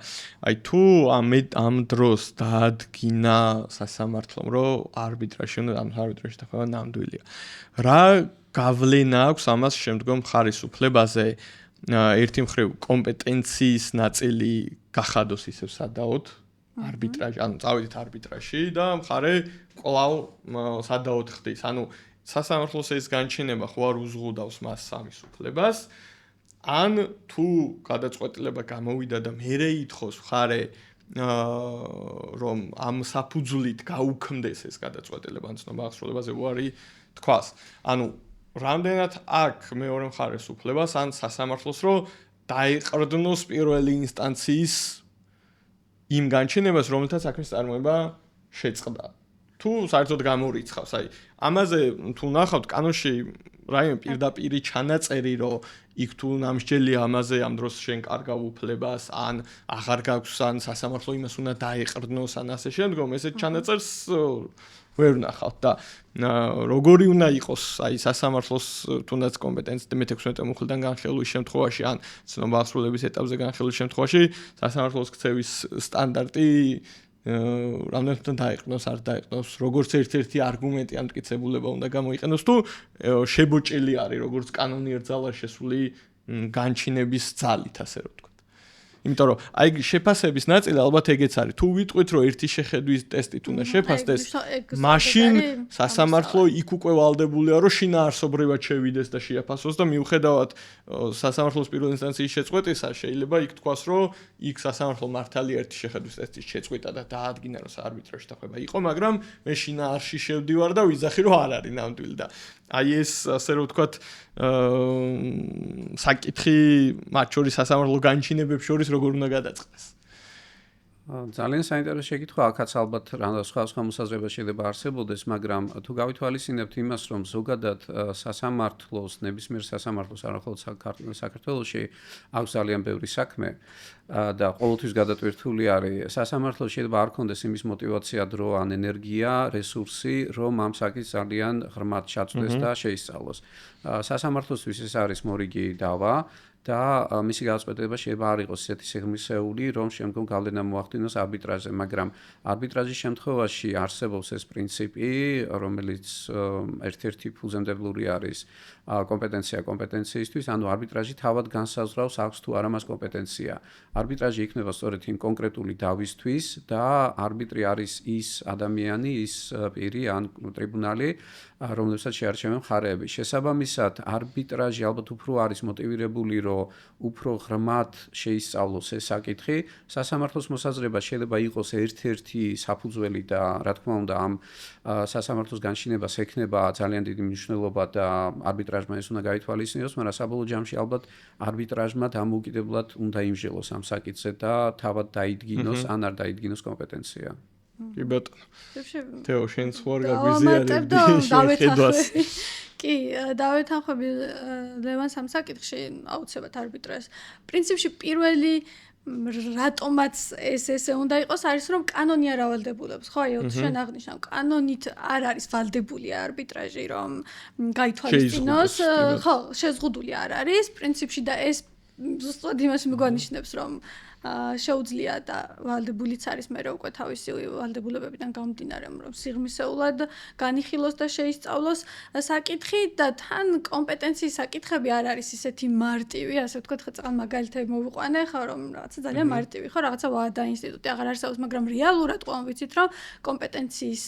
აი თუ ამ დროს დაადგინა სასამართლომ რომ არბიტრაჟი უნდა ამ არბიტრაჟში თქმა ნამდვილია. რა გავლენა აქვს ამას შემდგომ ხარისუფლებაზე ერთი მხრივ კომპეტენციის ნაწილი გახადოს ისევ სადაოდ არბიტრაჟი ანუ წავიდეთ არბიტრაჟში და მხარე კვლავ სადაოდ ხდის ანუ სასამართლოს ეს განჩინება ხო არ უზღუდავს მას სამის უფლებას ან თუ გადაწყვეტილება გამოვიდა და მერე ითხოვს მხარე რომ ამ საფუძვლით გაუქმდეს ეს გადაწყვეტილება ცნობა აღსრულებაზე უარი თქვას ანუ რამდენად აქ მეორე მხარეს უფლებას ან სასამართლოს რომ დაიყრდნოს პირველი ინსტანციის იმ განჩინებას რომელთაც საქმის წარმოება შეწყდა თუ საერთოდ გამორიცხავს აი ამაზე თუ ნახავთ კანონში რაიმე პირდაპირი ჩანაწერი რომ იქ თუ ნამსჯელია ამაზე ამ დროს შენ კარგავ უფლებას ან აღარ გაქვს ან სასამართლო იმას უნდა დაეყრდნოს ან ასე შემდგომ ესეთ ჩანაწერს ვერ ვნახავთ და როგორი უნდა იყოს აი სასამართლოს თუნდაც კომპეტენცია მე-16 მუხლიდან განხილვის შემთხვევაში ან ცნობა აღსრულების ეტაპზე განხილვის შემთხვევაში სასამართლოს ქცევის სტანდარტი რამდენად უნდა დაიყნოს არ დაიყნოს როგორც ერთ-ერთი არგუმენტი ამ მტკიცებულება უნდა გამოიყენოს თუ შებოჭილი არის როგორც კანონიერ ძალას შესული განჩინების ძალით ასე რომ ვთქვათ. იმიტომ რომ აი შეფასების ნაწილი ალბათ ეგეც არის. თუ ვიტყვით რომ ერთი შეხედვის ტესტით უნდა შეფასდეს, მაშინ სასამართლო იქ უკვე ვალდებულია რომ შინაარსობრივად შევიდეს და შეაფასოს და მიუხედავად სასამართლოს პირველ ინსტანციის შეწყვეტისა შეიძლება იქ თქვას რომ იქ სასამართლო მართალია ერთი შეხედვის ტესტის შეწყვეტა და დაადგინა რომ არბიტრაჟი შეთანხმება იყო, მაგრამ მე შინაარსში შევდივარ და ვიზახი რომ არ არის ნამდვილი და აი ეს ასე რომ ვთქვათ საკითხი მათ შორის სასამართლო განჩინებებს შორის როგორ უნდა გადაწყდეს. ძალიან საინტერესო შეკითხვა, აქაც ალბათ სხვა მოსაზრება შეიძლება არსებობდეს, მაგრამ თუ გავითვალისწინებთ იმას, რომ ზოგადად სასამართლოს, ნებისმიერ სასამართლოს, არა მხოლოდ საქართველოში აქვს ძალიან ბევრი საქმე და ყოველთვის გადატვირთული არის, სასამართლოს შეიძლება არ ქონდეს იმის мотиваცია დრო ან ენერგია, რესურსი, რომ ამ საკითხს ძალიან ღრმად ჩაწვდეს და შეისწავლოს. სასამართლოსთვის ეს არის მორიგი დავა და მისი გადაწყვეტილება შეიძლება არ იყოს ისეთი სიღრმისეული, რომ შემდგომ გავლენა მოახდინოს არბიტრაჟზე, მაგრამ არბიტრაჟის შემთხვევაში არსებობს ეს პრინციპი, რომელიც ერთ-ერთი ფუძემდებლური არის კომპეტენციისთვის, ანუ არბიტრაჟი თავად განსაზღვრავს აქვს თუ არა მას კომპეტენცია. არბიტრაჟი იქნება სწორედ იმ კონკრეტული დავისთვის და არბიტრი არის ის ადამიანი, ის პირი ან ტრიბუნალი, რომელსაც შეარჩევენ მხარეები. შესაბამისად, არბიტრაჟი ალბათ უფრო არის მოტივირებული, რომ უფრო ღრმად შეისწავლოს ეს საკითხი. სასამართლოს მოსაზრება შეიძლება იყოს ერთ-ერთი საფუძველი და რა თქმა უნდა ამ სასამართლოს განშინებას ექნება ძალიან დიდი მნიშვნელობა და არბიტრაჟმა ეს უნდა გაითვალისწინოს, მაგრამ საბოლოო ჯამში ალბათ არბიტრაჟმა დამოუკიდებლად უნდა იმჟელოს ამ საკითხზე და თავად დაიდგინოს ან არ დაიდგინოს კომპეტენცია. კი ბატონო. თეო შენ სხვა გავიზიარებდი. კი, დავეთანხმები ლევანს ამ საკითხში აუცილებლად არბიტრაჟს. პრინციპში პირველი რატომაც ესე უნდა იყოს არის რომ კანონი არ ავალდებულებს. ხო, აი ჩვენ აღნიშნავ, კანონით არ არის ვალდებული არბიტრაჟი რომ გაითვალისწინოს. ხო, შეზღუდული არ არის პრინციპში და ეს ზუსტად იმას მიგონიშნებს რომ შეუძლია და ვალდებულიც არის მე უკვე თავისი ვალდებულებებიდან გამომდინარე რომ სიღრმისეულად განიხილოს და შეისწავლოს საკითხი და თან კომპეტენციის საკითხები არ არის ისეთი მარტივი, ასე ვთქვათ, ხა მაგალითად მოვიყვანე, ხო რომ რაღაცა ძალიან მარტივი, ხო რაღაცა ვადა ინსტიტუტი აღარ არსებობს, მაგრამ რეალურად ყველამ ვიცით რომ კომპეტენციის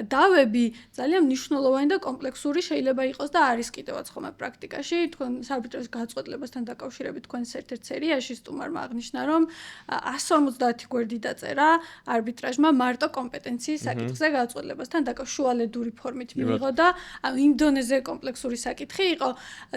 დავები ძალიან მნიშვნელოვანი და კომპლექსური შეიძლება იყოს და არის კიდევაც ხომ პრაქტიკაში, თქვენ საარბიტრაჟო გადაწყვეტილებასთან დაკავშირებით თქვენს ერთ-ერთ სერიაში სტუმარმა აღნიშნა რომ 150 გვერდი დაწერა არბიტრაჟმა მარტო კომპეტენციის საკითხზე გადაწყვეტილებასთან შუალედური ფორმით მიიღო და იმ დონეზე კომპლექსური საკითხი იყო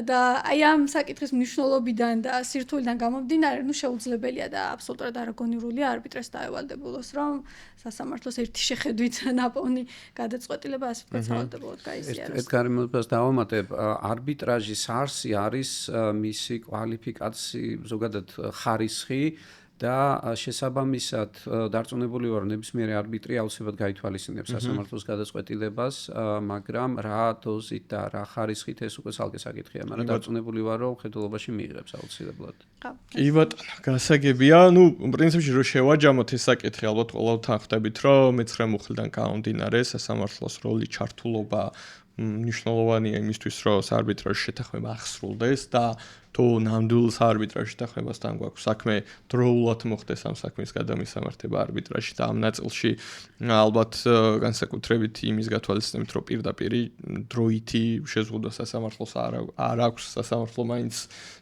და აი ამ საკითხის მნიშვნელობიდან და სირთულიდან გამომდინარე, შეუძლებელია და აბსოლუტურად არაგონიურია არბიტრაჟს დაევალდებულოს, რომ სასამართლოს ერთი შეხედვით ნაპოვნი გადაწყვეტილება ასე ვთქვათ სავალდებულოდ გაიზიაროს. ერთ გარემოებას დავამატებ, არბიტრაჟის არსი არის მისი კვალიფიკაციის ზოგადად ხარისხი და შესაბამისად დარწმუნებული ვარ, ნებისმიერი არბიტრი აუცილებლად გაითვალისწინებს სასამართლოს გადაწყვეტილებას, მაგრამ რა დოზით და რა ხარისხით ეს უკვე ცალკე საკითხია, მაგრამ დარწმუნებული ვარ, რომ ხედულობაში მიიღებს აუცილებლად. კი ბატონო, გასაგებია. პრინციპში რო შევაჯამოთ ეს საკითხი, ალბათ ყოველთან ხვდებით, რომ მეცხრე მუხლიდან გამომდინარე სასამართლოს როლი, ჩართულობა მნიშვნელოვანია იმისთვის, რომ არბიტრაჟის შეთანხმება აღსრულდეს და თუ ნამდვილ არბიტრაჟის შეთანხმებასთან გვაქვს საქმე, დროულად მოხდეს ამ საქმის გადამისამართება არბიტრაჟში და ამ ნაწილში ალბათ განსაკუთრებით იმის გათვალისწინებით, რომ პირდაპირ დროითი შეზღუდვა სასამართლოს არ აქვს, სასამართლო მაინც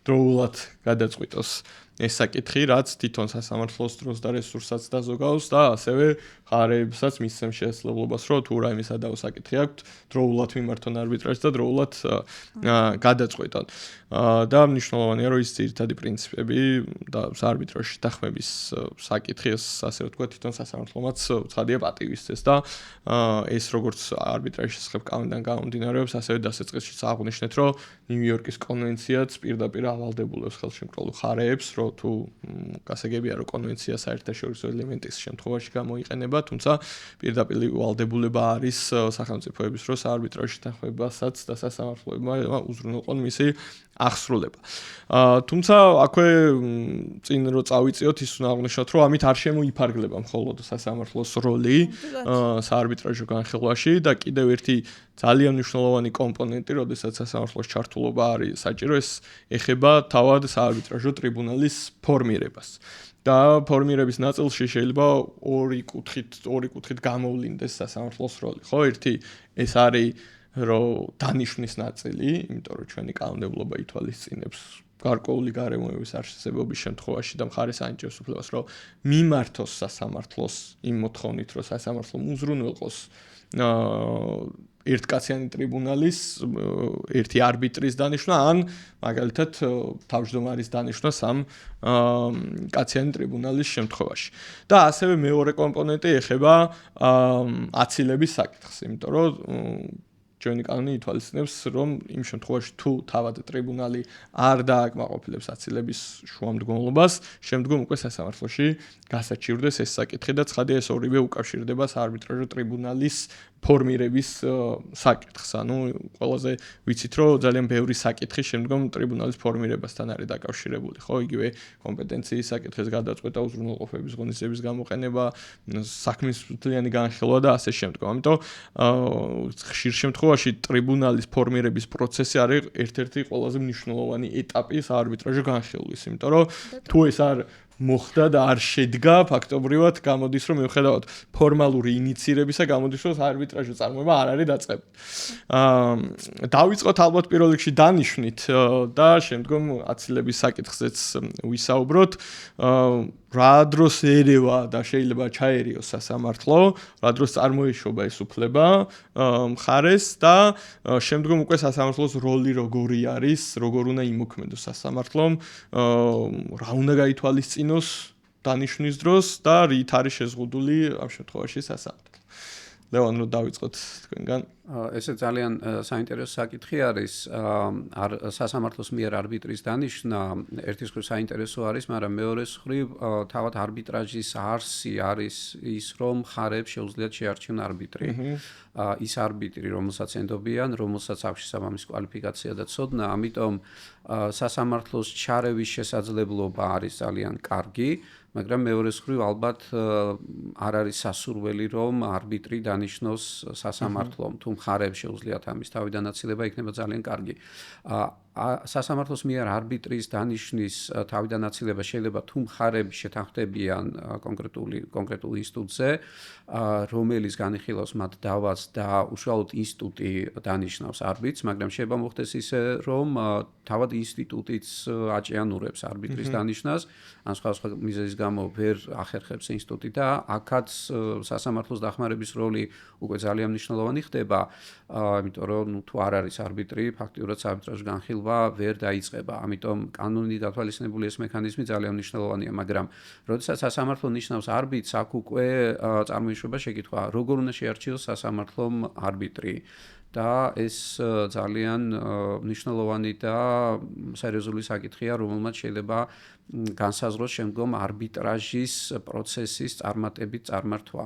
დროულად გადაწყვიტოს ეს საკითხი, რაც თვითონ სასამართლოს დროს და რესურსსაც დაზოგავს და ასევე ხარებსაც მისცემს შესაძლებლობას, რომ თუ რაიმე სადავო საკითხი აქვთ, დროულად მიმართონ არბიტრაჟს და დროულად გადაწყვეტონ. და მნიშვნელოვანია, რომ ის ძირითადი პრინციპები და არბიტრაჟის შეთანხმების საკითხი, ასე რომ თქვა, თვითონ სასამართლომაც ცხადია პატივისცეს და ეს როგორც არბიტრაჟის შესახებ კანონიდან გამომდინარეობს, ასევე დასაწყისშიც აღნიშნეთ, რომ ნიუ-იორკის კონვენციაც პირდაპირ ავალდებულებს ხელშემკრალ ხარებს, რომ თუ გასაგებია, რომ კონვენცია საერთაშორისო ელემენტის შემთხვევაში გამოიყენება, თუმცა პირდაპირ ვალდებულება არის სახელმწიფოების, რომ არბიტრაჟის შეთანხმებასაც და სასამართლოებმა უზრუნველყონ მისი აღსრულება. თუმცა აქვე წინ რო წავიწიოთ, ის უნდა აღნიშნოთ, რომ ამით არ შემოიფარგლება მხოლოდ სასამართლოს როლი საარბიტრაჟო განხილვაში და კიდევ ერთი ძალიან მნიშვნელოვანი კომპონენტი, როდესაც სასამართლოს ჩართულობა არის საჭირო, ეს ეხება თავად საარბიტრაჟო ტრიბუნალის ფორმირებას. და ფორმირების ნაწილში შეიძლება ორი კუთხით გამოვლინდეს სასამართლოს როლი. ხო, ერთი ეს არის რომ დანიშვნის ნაწილი, იმიტომ რომ ჩვენი კანონმდებლობა ითვალისწინებს გარკვეული გარემოების არსებობის შემთხვევაში და მხარეს ანიჭებს უფლებას, რომ მიმართოს სასამართლოს იმ მოთხოვნით, რომ სასამართლომ უზრუნველყოს ერთკაციანი ტრიბუნალის ერთი არბიტრის დანიშვნა, ან მაგალითად თავმჯდომარის დანიშვნა სამ კაციანი ტრიბუნალის შემთხვევაში. და ასევე მეორე კომპონენტი ეხება აცილების საკითხს, იმიტომ რომ ჩვენი კანონი ითვალისწინებს, რომ იმ შემთხვევაში თუ თავად ტრიბუნალი არ დააკმაყოფილებს აცილების შუამდგომლობას, შემდგომ უკვე სასამართლოში გასაჩივრდეს ეს საკითხი და ცხადია ეს ორივე უკავშირდება საარბიტრაჟო ტრიბუნალის ფორმირების საკითხს. ანუ ყველაზე ვიცით, რომ ძალიან ბევრი საკითხი შემდგომ ტრიბუნალის ფორმირებასთან არის დაკავშირებული, ხო? იგივე კომპეტენციის საკითხის გადაწყვეტა, უზრუნველყოფების ღონისძიების გამოყენება, საქმის მთლიანი განხილვა და ასე შემდგომ. ამიტომ ხშირ შემთხვევაში ტრიბუნალის ფორმირების პროცესი არის ერთ-ერთი ყველაზე მნიშვნელოვანი ეტაპი საარბიტრაჟო განხილვის, იმიტომ რომ თუ ეს არ მოხდა და არ შედგა, ფაქტობრივად გამოდის, რომ მიუხედავად ფორმალური ინიციირებისა, გამოდის, რომ საარბიტრაჟო წარმოება არ არის დაწყებული. დავიწყოთ ალბათ პირველ რიგში დანიშვნით და შემდგომ აცილების საკითხზეც ვისაუბროთ. რა დროს ერევა და შეიძლება ჩაერიოს სასამართლო, რა დროს წარმოეშობა ეს უფლება მხარეს და შემდგომ უკვე სასამართლოს როლი როგორი არის, როგორ უნდა იმოქმედოს სასამართლომ, რა უნდა გაითვალისწინოს დანიშვნის დროს და რით არის შეზღუდული ამ შემთხვევაში სასამართლო. ლევან, რომ დავიწყოთ თქვენგან. ესე ძალიან საინტერესო საკითხი არის. სასამართლოს მიერ არბიტრის დანიშვნა ერთის მხრივ საინტერესო არის, მაგრამ მეორეს მხრივ თავად არბიტრაჟის არსი არის ის, რომ მხარებს შეუძლიათ შეარჩიონ არბიტრი. ის არბიტრი, რომელსაც ენდობიან, რომელსაც აქვს შესაბამისი კვალიფიკაცია და ცოდნა, ამიტომ სასამართლოს ჩარევის შესაძლებლობა არის ძალიან კარგი. მაგრამ მეორე მხრივ ალბათ არ არის სასურველი, რომ არბიტრი დანიშნოს სასამართლომ, თუ მხარებს შეუძლიათ ამის თავიდან აცილება, იქნება ძალიან კარგი. სასამართლოს მიერ არბიტრის დანიშნის თავიდან აცილება შეიძლება თუ მხარები შეთანხმდებიან კონკრეტულ ინსტიტუტზე, რომელიც განიხილავს მათ დავას და უშუალოდ ინსტიტუტი დანიშნავს არბიტრს, მაგრამ შეიძლება მოხდეს ისე, რომ თავად ინსტიტუტიც აჭიანურებს არბიტრის დანიშნას, ან სხვა მიზეზის გამო ვერ ახერხებს ინსტიტუტი და აქაც სასამართლოს დახმარების როლი უკვე ძალიან მნიშვნელოვანი ხდება, იმიტომ რომ თუ არ არის არბიტრი, ფაქტიურად საარბიტრაჟო განხილვა ვერ დაიწყება. ამიტომ კანონით დათვალისწინებული ეს მექანიზმი ძალიან მნიშვნელოვანია, მაგრამ როდესაც სასამართლო ნიშნავს არბიტრს, აქ უკვე წარმოიშვება შეკითხვა, როგორ უნდა შეარჩიოს სასამართლომ არბიტრი. და ეს ძალიან მნიშვნელოვანი და სერიოზული საკითხია, რომელმაც შეიძლება განსაზღვროს შემდგომ არბიტრაჟის პროცესის წარმატებით წარმართვა.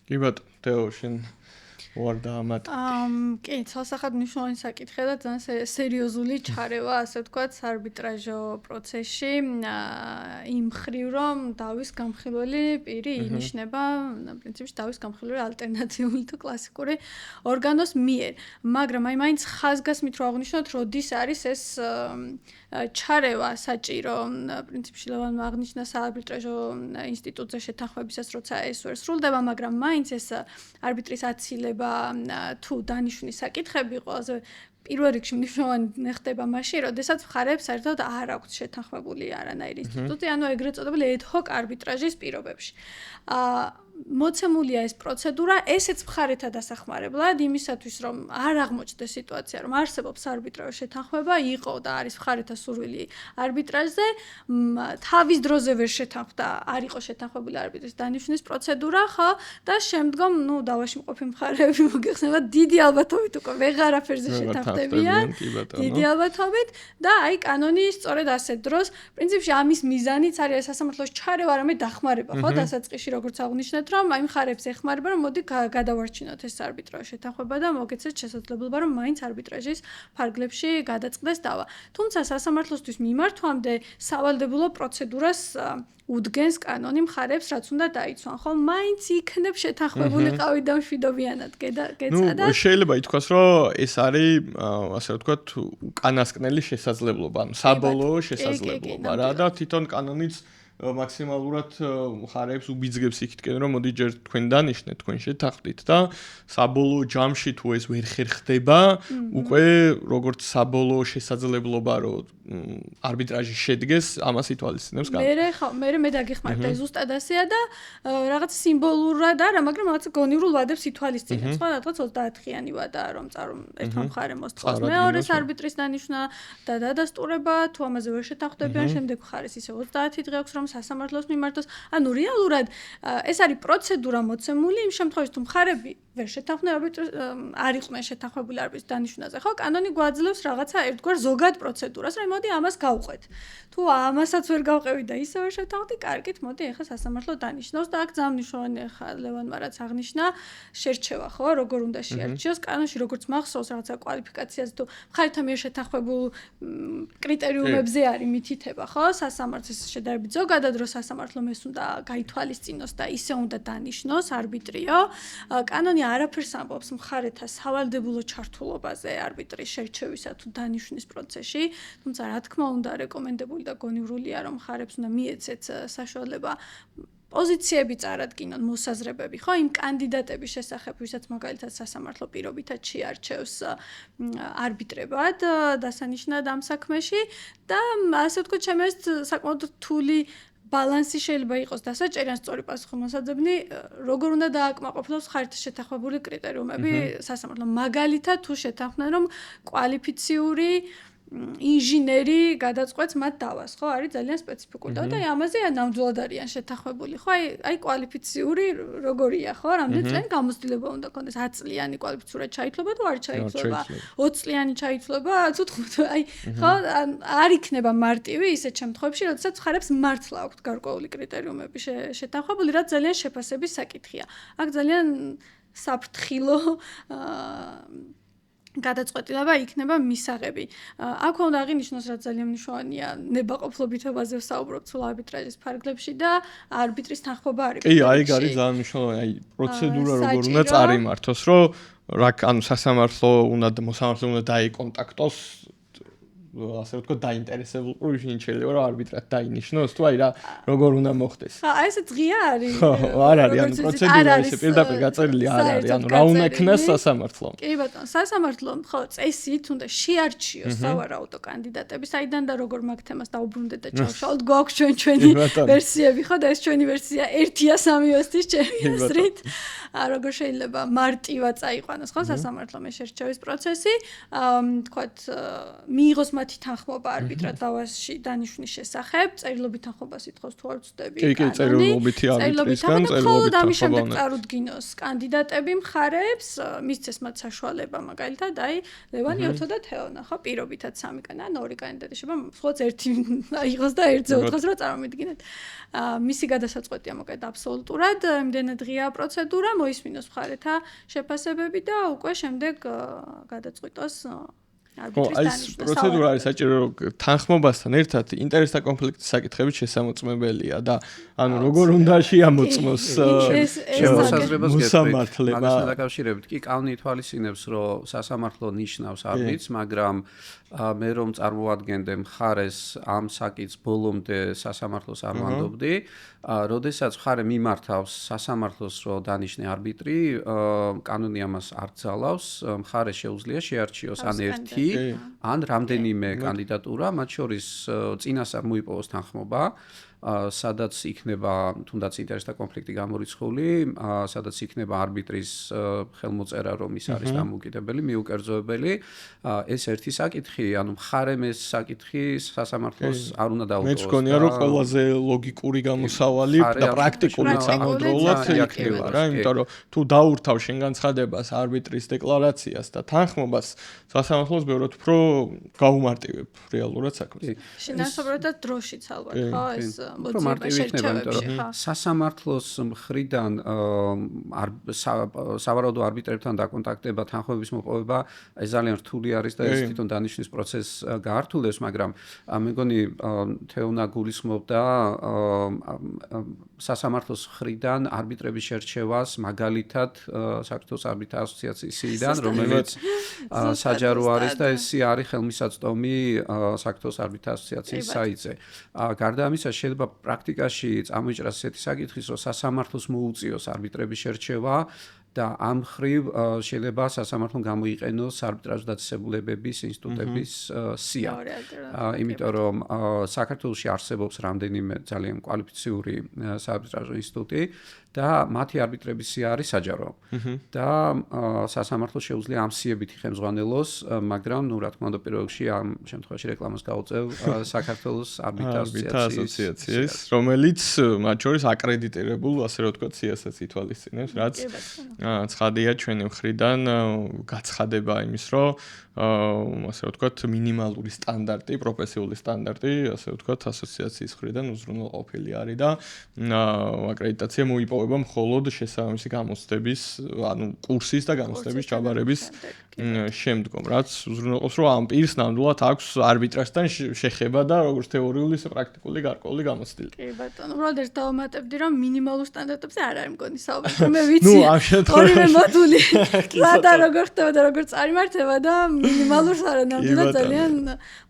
კი ბატონო, თეო, შენ ვარ და ამათ. კი, ცალსახად მნიშვნელოვანი საკითხია და ძალიან სერიოზული ჩარევა, ასე ვთქვათ, არბიტრაჟო პროცესში, იმ მხრივ, რომ დავის გამხილველი პირი ინიშნება, პრინციპში დავის გამხილველი ალტერნატიული თუ კლასიკური ორგანოს მიერ. მაგრამ მაინც ხაზგასმით რო აღნიშნოთ, როდის არის ეს ჩარევა საჭირო, პრინციპში ლევანმა აღნიშნა საარბიტრაჟო ინსტიტუტზე შეთანხმებისას, როცა ეს ვერ სრულდება, მაგრამ მაინც ეს არბიტრის აცილება თუ დანიშვნის საკითხები ყველაზე პირველ რიგში მნიშვნელოვანი ხდება მაშინ, როდესაც მხარებს საერთოდ არ აქვთ შეთანხმებული არანაირი ინსტიტუტი, ანუ ეგრეთ წოდებული ad hoc არბიტრაჟის პირობებში. მოცემულია ეს პროცედურა, ესეც მხარეთა დასახმარებლად, იმისათვის, რომ არ აღმოჩნდეს სიტუაცია, რომ არსებობს არბიტრაჟო შეთანხმება, იყო და არის მხარეთა სურვილი არბიტრაჟზე, თავის დროზე ვერ შეთანხმდა, არ იყო შეთანხმებული არბიტრის დანიშვნის პროცედურა, ხო? და შემდგომ, დავაში მყოფი მხარეები მოგეხსენება, დიდი ალბათობით უკვე ვეღარაფერზე შეთანხმდებიან, დიდი ალბათობით და აი კანონი სწორედ ასეთ დროს, პრინციპში ამის მიზანიც არის სასამართლოს ჩარევა, რამე დახმარება, ხო? დასაწყისში როგორც აღნიშნეთ, რომ აი მხარებს ეხმარება, რომ მოდი გადავარჩინოთ ეს არბიტრაჟო შეთანხმება და მოგეცეთ შესაძლებლობა, რომ მაინც არბიტრაჟის ფარგლებში გადაწყდეს დავა. თუმცა სასამართლოსთვის მიმართვამდე სავალდებულო პროცედურას უდგენს კანონი მხარებს, რაც უნდა დაიცვან, ხო? მაინც იქნებ შეთანხმებული ყავით და მშვიდობიანად გეცადა. შეიძლება ითქვას, რომ ეს არის, ასე ვთქვათ, უკანასკნელი შესაძლებლობა, ანუ საბოლოო შესაძლებლობა რა და თვითონ კანონიც მაქსიმალურად მხარეებს უბიძგებს იქითკენ, რომ მოდი ჯერ თქვენ დანიშნეთ, თქვენ შეთანხმდით და საბოლოო ჯამში თუ ეს ვერ ხერხდება, უკვე როგორც საბოლოო შესაძლებლობა, რომ არბიტრაჟი შედგეს, ამას ითვალისწინებს კანონი. მე დაგეხმარდა, ზუსტად ასეა და რაღაც სიმბოლურად არა, მაგრამ რაღაც გონივრულ ვადებს ითვალისწინებს, ხო, რაღაც 30-იანი ვადა, რომ ერთმა მხარემ მოსწყოს მეორეს არბიტრის დანიშვნა და დადასტურება, თუ ამაზე ვერ შეთანხმდებიან, შემდეგ მხარეს ისე 30 დღე აქვს, რომ რომ სასამართლოს მიმართოს. ანუ რეალურად ეს არის პროცედურა მოცემული იმ შემთხვევაში თუ მხარები ვერ შეთანხმდნენ არ იყვნენ შეთანხმებული არბიტრის დანიშვნაზე. ხო, კანონი გვაძლევს რაღაცა ერთგვარ ზოგად პროცედურას, რომ მოდი ამას გავყვეთ. თუ ამასაც ვერ გავყევი და ისე ვერ შეთანხმდი, კარგით, მოდი ახლა სასამართლო დანიშნავს და აქ ძალიან მნიშვნელოვანი ახლა ლევანმა რაც აღნიშნა, შერჩევა, ხო, როგორ უნდა შეარჩიოს. კანონში როგორც მახსოვს რაღაცა კვალიფიკაციაზე თუ მხარეთა მიერ შეთანხმებულ კრიტერიუმებზე არის მითითება, ხო, სასამართლოს შედარებით ზოგადად რო სასამართლომ ეს უნდა გაითვალისწინოს და ისე უნდა დანიშნოს არბიტრიო. კანონი არაფერს ამბობს მხარეთა სავალდებულო ჩართულობაზე არბიტრის შერჩევისა თუ დანიშვნის პროცესში, თუმცა რა თქმა უნდა რეკომენდებული და გონივრულია რომ მხარებს უნდა მიეცეთ საშუალება პოზიციები წარადგინონ, მოსაზრებები, ხო, იმ კანდიდატების შესახებ, ვისაც მაგალითად სასამართლო პირობითად შეარჩევს არბიტრებად დასანიშნად ამ საქმეში და ასე ვთქვათ, ჩემი აზრით საკმაოდ რთული ბალანსი შეიძლება იყოს დასაჭერი ან სწორი პასუხისმგებლობანი, როგორ უნდა დააკმაყოფილოს მხარეთა შეთანხმებული კრიტერიუმები სასამართლომ. მაგალითად, თუ შეთანხმდნენ, რომ კვალიფიციური ინჟინერი გადაწყვეტს მათ დავას, ხო, არის ძალიან სპეციფიკური და ამაზე ნამდვილად არიან შეთანხმებული, ხო, აი კვალიფიციური როგორია, ხო, რამდენი წელი გამოცდილება უნდა კონდეს 10 წლიანი კვალიფიცურად ჩაითვლება თუ არ ჩაითვლება, 20 წლიანი ჩაითვლება, თუ აი, ხო, არ იქნება მარტივი ისეთ შემთხვევებში, როდესაც მხარებს მართლა აქვთ გარკვეული კრიტერიუმები შეთანხმებული, რაც ძალიან შეფასების საკითხია. აქ ძალიან საფრთხილო გადაწყვეტილება იქნება მისაღები. აქ უნდა აღინიშნოს, რაც ძალიან მნიშვნელოვანია, ნებაყოფლობითობაზე ვსაუბრობ სულ არბიტრაჟის ფარგლებში და არბიტრის თანხმობა არის. კი, აი არის ძალიან მნიშვნელოვანი, აი პროცედურა როგორ უნდა წარიმართოს, რომ ანუ სასამართლო მოსამართლე უნდა დაიკონტაქტოს ასე ვთქვათ, დაინტერესებულ ვინ შეიძლება რომ არბიტრად დაინიშნოს, თუ აი რა როგორ უნდა მოხდეს. აი ეს ღია არის. არ არის, ანუ პროცედურა ისე პირდაპირ გაწერილი არ არის, ანუ რა უნდა ქნას სასამართლომ. კი ბატონო, სასამართლომ ხო წესით უნდა შეარჩიოს სავარაუდო კანდიდატები, საიდან და როგორ მაგ თემას დაუბრუნდეთ და ჩავშალოთ, გვაქვს ჩვენი ვერსიები, ხო და ეს ჩვენი ვერსია 1-ია 3-ისთვის ჩემი აზრით. როგორ შეიძლება მარტივად წაიყვანოს ხო სასამართლომ ეს შერჩევის პროცესი, თქვათ მიიღოს მათი თანხმობა არბიტრად დავასში დანიშვნის შესახებ, წერილობით თანხმობას ითხოვს თუ არ ვცდები. კი, წერილობითი არბიტრისგან წერილობით და ამის შემდეგ წარუდგინოს კანდიდატები მხარებს, მისცეს მათ საშუალება მაგალითად, აი ლევანი ოთო და თეონა, ხო, პირობითად სამი ან ორი კანდიდატი შეიძლება მხოლოდ ერთი აიღოს და ერთზე ოთხს რა წარმოვიდგინეთ. მისი გადასაწყვეტია მოკლედ აბსოლუტურად, იმდენად ღია პროცედურა, მოისმინოს მხარეთა შეფასებები და უკვე შემდეგ გადაწყვიტოს აი ეს პროცედურა არის საჭირო თანხმობასთან ერთად ინტერესთა კონფლიქტის საკითხებით შესამოწმებელია და ანუ როგორ უნდა შეამოწმოს შემოსაზრებას მოსამართლემა. მაგასთან დაკავშირებით კი კანონი ითვალისწინებს, რომ სასამართლო ნიშნავს არბიტრს, მაგრამ მე რომ წარმოადგენდე მხარეს ამ საკითხს ბოლომდე სასამართლოს არ ვანდობდი, როდესაც მხარე მიმართავს სასამართლოს რომ დანიშნე არბიტრი, კანონი ამას არ ძალავს, მხარე შეუძლია შეარჩიოს ან ერთი ან რამდენიმე კანდიდატურა, მათ შორის წინასწარ მოიპოვოს თანხმობა, სადაც იქნება თუნდაც ინტერესთა კონფლიქტი გამორიცხული, სადაც იქნება არბიტრის ხელმოწერა, რომ ის არის დამოუკიდებელი, მიუკერძოებელი, ეს ერთი საკითხი, ანუ მხარემ ეს საკითხი სასამართლოს არ უნდა დაუპოვოს. მეც გქონია, რომ ყველაზე ლოგიკური გამოსავალი და პრაქტიკულიც ამავდროულად იქნება რა, იმიტომ რომ თუ დაურთავ შენ განცხადებას არბიტრის დეკლარაციას და თანხმობას, სასამართლოს ბევრად უფრო გაუმარტივებ რეალურად საქმეს. შინაარსობრივად დროშიც ალბათ, ხო, ეს უფრო მარტივი იქნება, იმიტომ რომ სასამართლოს მხრიდან სავარაუდო არბიტრებთან დაკონტაქტება, თანხმობის მოპოვება ეს ძალიან რთული არის და ეს თვითონ დანიშნის პროცესს გაართულებს, მაგრამ მეგონი თეონა გულისხმობდა სასამართლოს მხრიდან არბიტრების შერჩევას, მაგალითად საქართველოს არბიტრაჟის ასოციაციისიდან, რომელიც საჯარო არის და ეს არის ხელმისაწვდომი საქართველოს არბიტრაჟის ასოციაციის საიტზე. გარდა ამისა, შეიძლება პრაქტიკაში წამოიჭრას ესეთი საკითხის, რომ სასამართლოს მოუწიოს არბიტრების შერჩევა და ამ ხრივ შეიძლება სასამართლომ გამოიყენოს არბიტრაჟ დაწესებულებების ინსტიტუტების სია. იმიტომ რომ საქართველოში არსებობს რამდენიმე ძალიან კვალიფიციური საარბიტრაჟო ინსტიტუტი და მათი არბიტრების სია არის საჯარო. და სასამართლო შეუძლია ამ სიებით ხელმძღვანელოს, მაგრამ ნუ რა თქმა უნდა პირველ რიგში ამ შემთხვევაში რეკლამას გაუწევ საქართველოს არბიტრაჟ ასოციაციის, რომელიც მათ შორის აკრედიტირებულ, ასე რომ ვთქვათ, სიასაც ითვალისწინებს, რაც ცხადია ჩვენი მხრიდან გაცხადება იმის, რომ ასე ვთქვათ, მინიმალური სტანდარტი, პროფესიული სტანდარტი, ასე ვთქვათ, ასოციაციის მხრიდან უზრუნველყოფილი არის და აკრედიტაცია მოიპოვება მხოლოდ შესაბამისი გამოცდების, ანუ კურსის და გამოცდების ჩაბარების შემდგომ, რაც უზრუნველყოფს, რომ ამ პირს ნამდვილად აქვს არბიტრაჟთან შეხება და როგორც თეორიული, ისე პრაქტიკული გარკვეული გამოცდილი. კი ბატონო, უბრალოდ ერთ დავამატებდი, რომ მინიმალურ სტანდარტებზე არ არის მგონი საუბარი. მე ვიცი. ორივე მოდული. და როგორ ხდება და როგორ წარიმართება და მინიმალურს არანამდვილად ძალიან